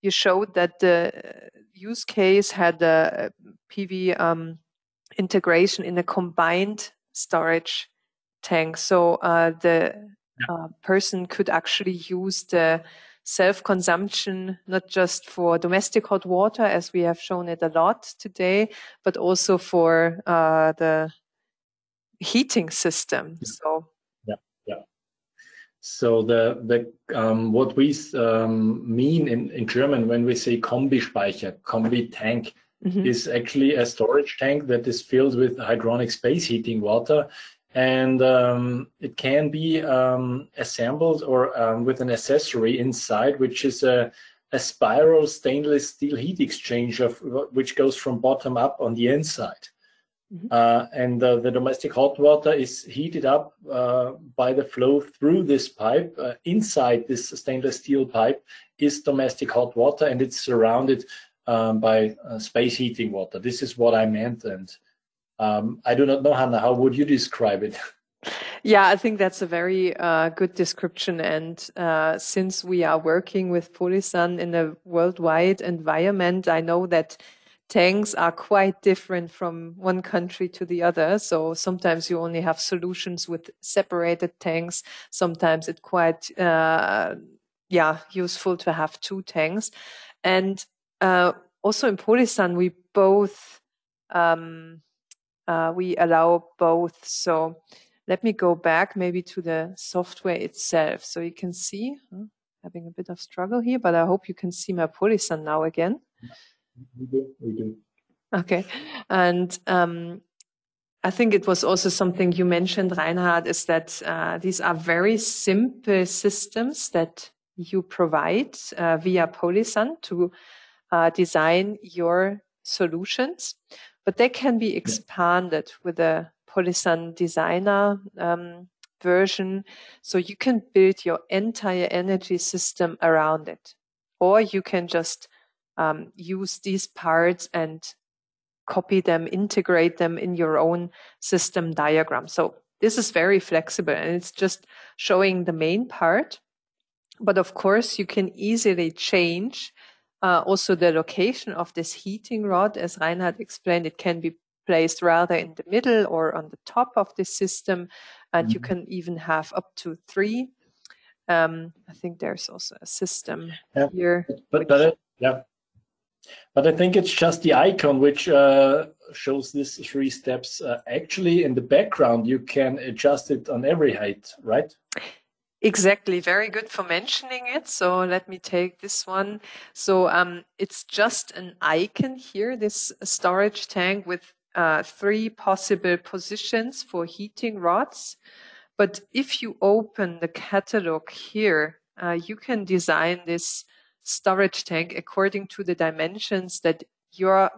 you showed that the use case had a PV integration in a combined storage tank. So the person could actually use the self-consumption, not just for domestic hot water, as we have shown it a lot today, but also for the heating system. So So the what we mean in German when we say Kombispeicher, Kombi tank, is actually a storage tank that is filled with hydronic space heating water, and it can be assembled or with an accessory inside, which is a spiral stainless steel heat exchanger, which goes from bottom up on the inside. And the domestic hot water is heated up by the flow through this pipe. Inside this stainless steel pipe is domestic hot water, and it's surrounded by space heating water. This is what I meant, and I do not know, Hannah, how would you describe it? Yeah, I think that's a very good description. And since we are working with Polysun in a worldwide environment, I know that tanks are quite different from one country to the other. So sometimes you only have solutions with separated tanks. Sometimes it's quite useful to have two tanks. And also in Polysun, we both we allow both. So let me go back maybe to the software itself. So you can see, having a bit of struggle here, but I hope you can see my Polysun now again. We do. Okay. And I think it was also something you mentioned, Reinhard, is that these are very simple systems that you provide via Polysun to design your solutions, but they can be expanded with a Polysun Designer version. So you can build your entire energy system around it, or you can just use these parts and copy them, integrate them in your own system diagram. So this is very flexible, and it's just showing the main part. But of course, you can easily change also the location of this heating rod. As Reinhard explained, it can be placed rather in the middle or on the top of the system, and you can even have up to 3. I think there's also a system here. But I think it's just the icon which shows these 3 steps. Actually, in the background, you can adjust it on every height, right? Exactly. Very good for mentioning it. So let me take this one. So it's just an icon here, this storage tank with 3 possible positions for heating rods. But if you open the catalog here, you can design this storage tank according to the dimensions that your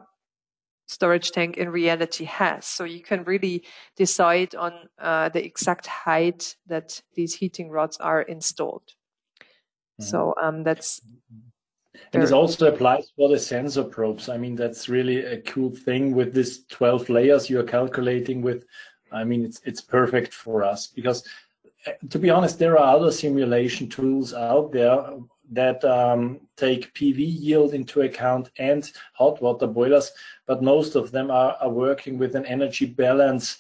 storage tank in reality has. So you can really decide on the exact height that these heating rods are installed. So that's... And this also applies for the sensor probes. I mean, that's really a cool thing with this 12 layers you're calculating with I mean, it's perfect for us because, to be honest, there are other simulation tools out there that take PV yield into account and hot water boilers, but most of them are working with an energy balance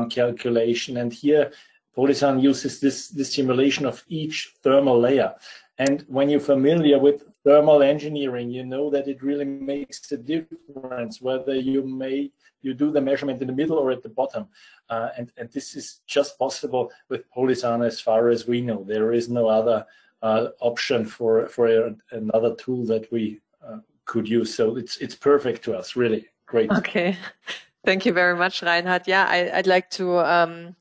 calculation. And here, Polysun uses this simulation of each thermal layer. And when you're familiar with thermal engineering, you know that it really makes a difference whether you do the measurement in the middle or at the bottom. And this is just possible with Polysun as far as we know. There is no other option for another tool that we could use. So it's perfect to us, really. Great. Okay. Thank you very much, Reinhard. Yeah, I'd like to,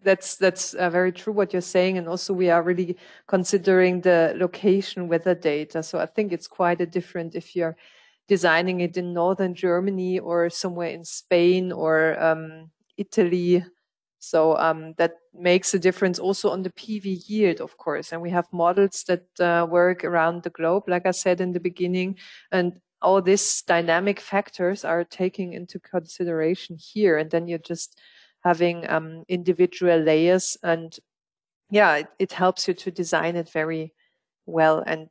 that's very true what you're saying. And also we are really considering the location weather data. So I think it's quite a different if you're designing it in northern Germany or somewhere in Spain or Italy. So that makes a difference also on the PV yield, of course. And we have models that work around the globe, like I said in the beginning. And all these dynamic factors are taken into consideration here. And then you're just having individual layers. And yeah, it helps you to design it very well. And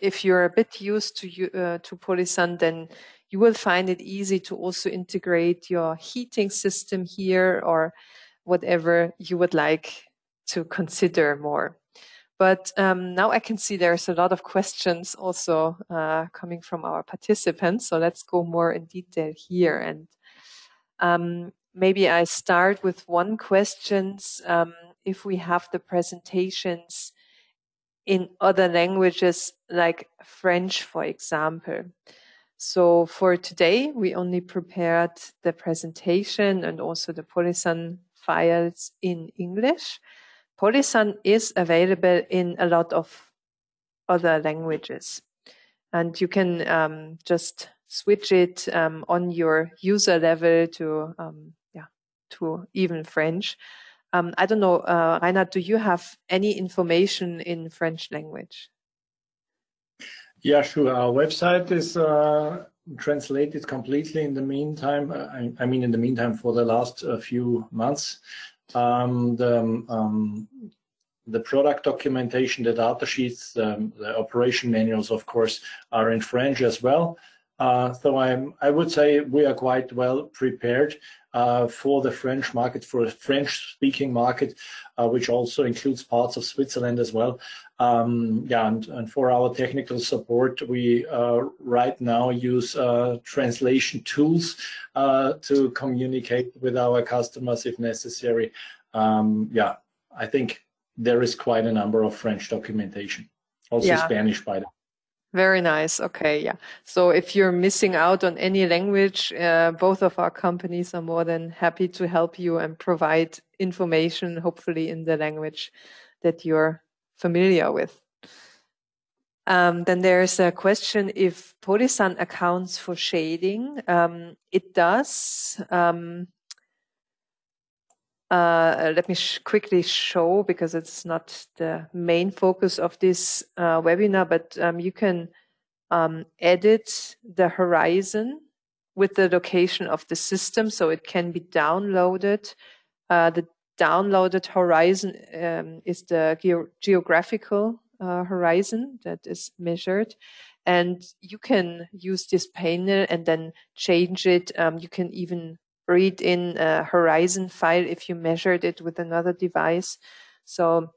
if you're a bit used to Polysun, then you will find it easy to also integrate your heating system here or whatever you would like to consider more. But now I can see there's a lot of questions also coming from our participants. So let's go more in detail here. And maybe I start with one question. If we have the presentations in other languages like French, for example. So for today, we only prepared the presentation and also the Polysun files in English. Polysun is available in a lot of other languages. And you can just switch it on your user level to even French. I don't know, Reinhard, do you have any information in French language? Yeah, sure. Our website is translated completely in the meantime. I mean, in the meantime, for the last few months. The product documentation, the data sheets, the operation manuals, of course, are in French as well. So I would say we are quite well prepared for the French market, for the French-speaking market, which also includes parts of Switzerland as well. And for our technical support, we right now use translation tools to communicate with our customers if necessary. I think there is quite a number of French documentation, also Spanish by the way. Very nice. Okay, yeah. So if you're missing out on any language, both of our companies are more than happy to help you and provide information, hopefully in the language that you're familiar with. Then there's a question if Polysun accounts for shading. It does. Let me quickly show, because it's not the main focus of this webinar, but you can edit the horizon with the location of the system, so it can be downloaded. The downloaded horizon is the geographical horizon that is measured. And you can use this panel and then change it. You can even read in a horizon file if you measured it with another device. So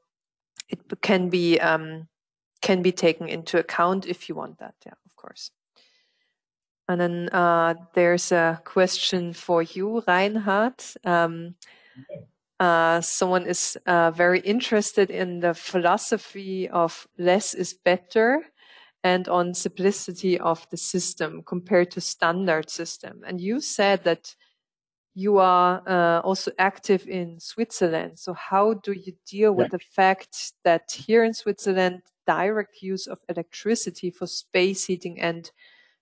it can be taken into account if you want that, yeah, of course. And then there's a question for you, Reinhard. Someone is very interested in the philosophy of less is better and on simplicity of the system compared to standard system. And you said that you are also active in Switzerland. So how do you deal with the fact that here in Switzerland, direct use of electricity for space heating and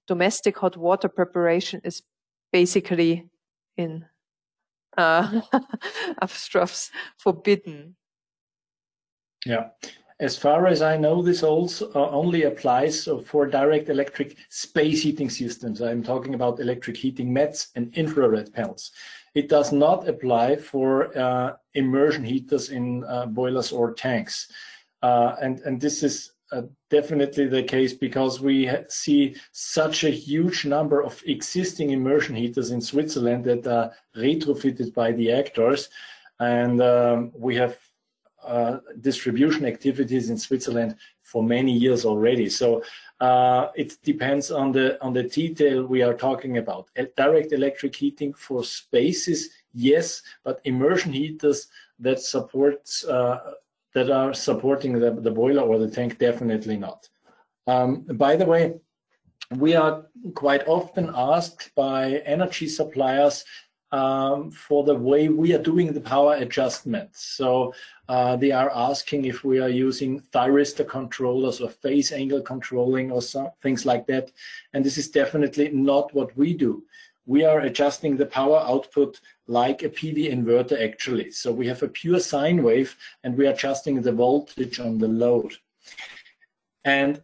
domestic hot water preparation is basically in apostrophes forbidden? Yeah. As far as I know, this also only applies for direct electric space heating systems. I'm talking about electric heating mats and infrared panels. It does not apply for immersion heaters in boilers or tanks. And this is definitely the case because we see such a huge number of existing immersion heaters in Switzerland that are retrofitted by the actors. And we have distribution activities in Switzerland for many years already. So it depends on the detail we are talking about. Direct electric heating for spaces, yes, but immersion heaters that supports that are supporting the boiler or the tank, definitely not. By the way, we are quite often asked by energy suppliers for the way we are doing the power adjustment. So they are asking if we are using thyristor controllers or phase angle controlling or some things like that. And this is definitely not what we do. We are adjusting the power output like a PV inverter actually. So we have a pure sine wave and we are adjusting the voltage on the load. And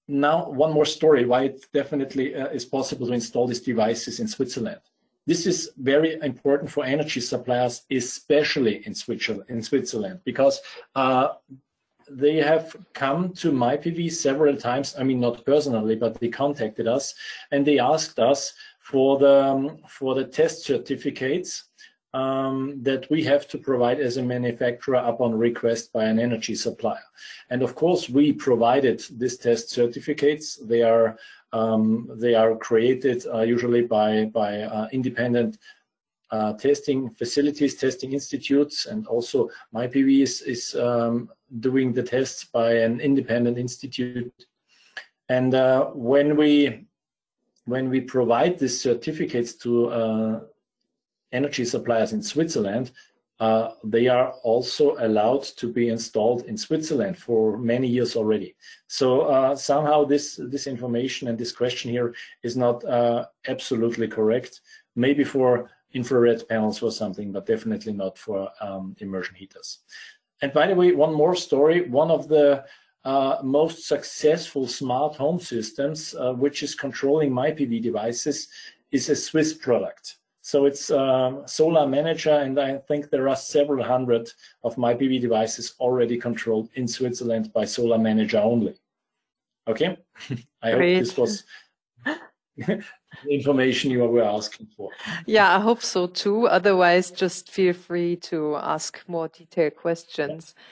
now one more story why it definitely is possible to install these devices in Switzerland. This is very important for energy suppliers, especially in Switzerland, because they have come to MyPV several times. I mean, not personally, but they contacted us and they asked us for the test certificates that we have to provide as a manufacturer upon request by an energy supplier. And of course, we provided these test certificates. They are created usually by independent testing facilities, testing institutes, and also MyPV is doing the tests by an independent institute. And when we provide these certificates to energy suppliers in Switzerland, they are also allowed to be installed in Switzerland for many years already. So somehow this information and this question here is not absolutely correct. Maybe for infrared panels or something, but definitely not for immersion heaters. And by the way, one more story. One of the most successful smart home systems, which is controlling MyPV devices, is a Swiss product. So it's Solar Manager, and I think there are several hundred of MyPV devices already controlled in Switzerland by Solar Manager only. Okay, I hope this was the information you were asking for. Yeah, I hope so too. Otherwise, just feel free to ask more detailed questions. Yeah.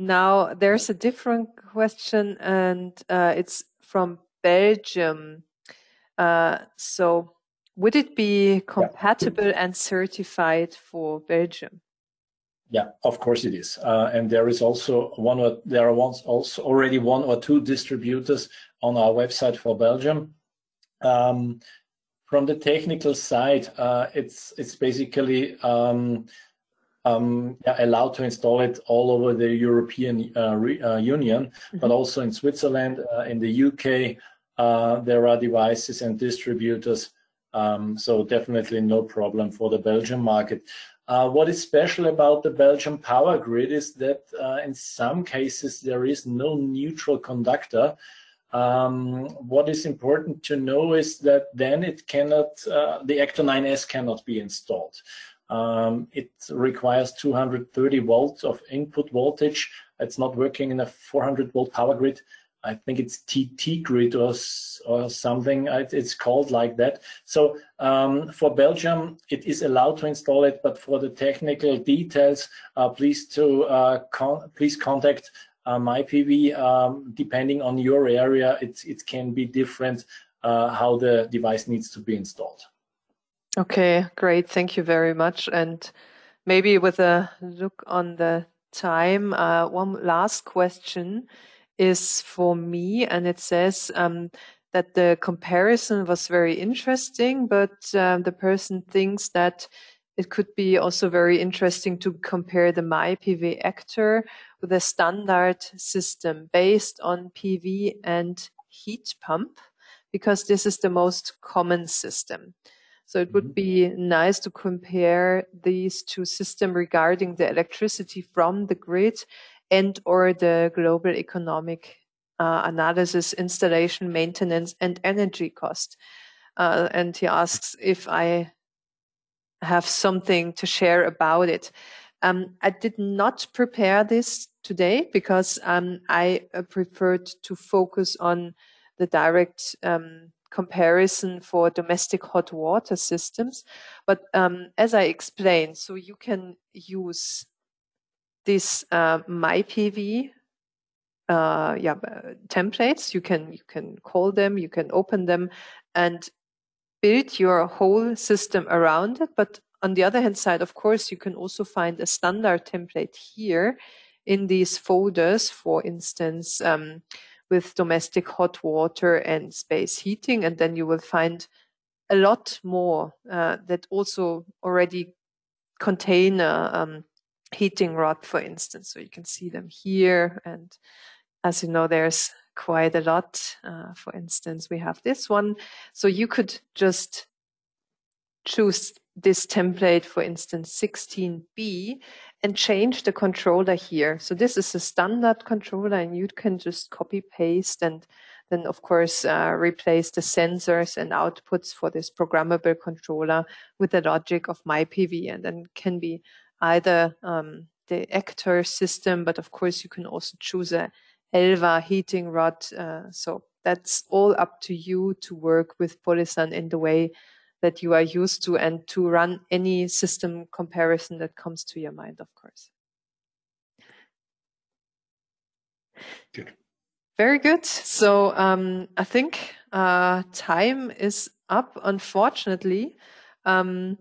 Now, there's a different question, and it's from Belgium. So, would it be compatible and certified for Belgium? Yeah, of course it is. And there is also already one or two distributors on our website for Belgium. From the technical side, it's basically allowed to install it all over the European Union, but also in Switzerland, in the UK, there are devices and distributors. So definitely no problem for the Belgian market. What is special about the Belgian power grid is that in some cases there is no neutral conductor. What is important to know is that then it cannot, the Actor 9S cannot be installed. It requires 230 volts of input voltage. It's not working in a 400 volt power grid. I think it's TT grid or something. It's called like that. So for Belgium, it is allowed to install it, but for the technical details, please contact MyPV. Depending on your area, it can be different how the device needs to be installed. Okay, great. Thank you very much. And maybe with a look on the time, one last question is for me, and it says that the comparison was very interesting, but the person thinks that it could be also very interesting to compare the MyPV Actor with a standard system based on PV and heat pump, because this is the most common system. So it would be nice to compare these two systems regarding the electricity from the grid and or the global economic analysis, installation, maintenance, and energy cost. And he asks if I have something to share about it. I did not prepare this today because I preferred to focus on the direct comparison for domestic hot water systems. But as I explained, so you can use this MyPV templates. You can call them, you can open them, and build your whole system around it. But on the other hand side, of course, you can also find a standard template here in these folders, for instance, with domestic hot water and space heating. And then you will find a lot more that also already contain a heating rod, for instance. So you can see them here. And as you know, there's quite a lot. For instance, we have this one. So you could just choose this template, for instance, 16B, and change the controller here. So this is a standard controller, and you can just copy paste and then, of course, replace the sensors and outputs for this programmable controller with the logic of MyPV, and then can be either the Actor system, but of course you can also choose a Elva heating rod. So that's all up to you to work with Polysun in the way that you are used to, and to run any system comparison that comes to your mind, of course. Good. Very good. So I think time is up, unfortunately. I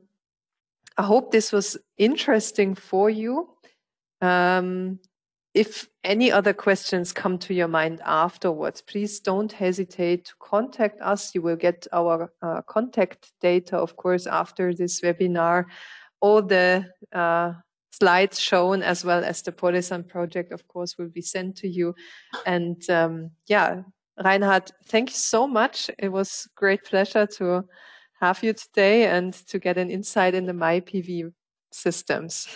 hope this was interesting for you. If any other questions come to your mind afterwards, please don't hesitate to contact us. You will get our contact data, of course, after this webinar. All the slides shown, as well as the Polysun project, of course, will be sent to you. And yeah, Reinhard, thank you so much. It was a great pleasure to have you today and to get an insight in the MyPV systems.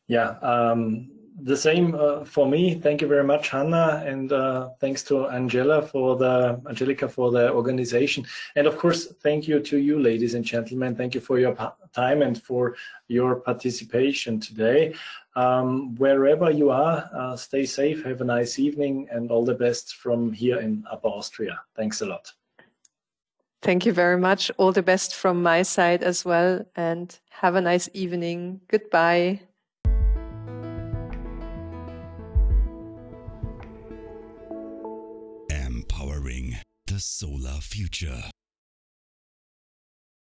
Yeah, the same for me. Thank you very much, Hanna, and thanks to Angelica for the organization, and of course, thank you to you, ladies and gentlemen. Thank you for your time and for your participation today. Wherever you are, stay safe, have a nice evening, and all the best from here in Upper Austria. Thanks a lot. Thank you very much. All the best from my side as well, and have a nice evening. Goodbye. Empowering the solar future.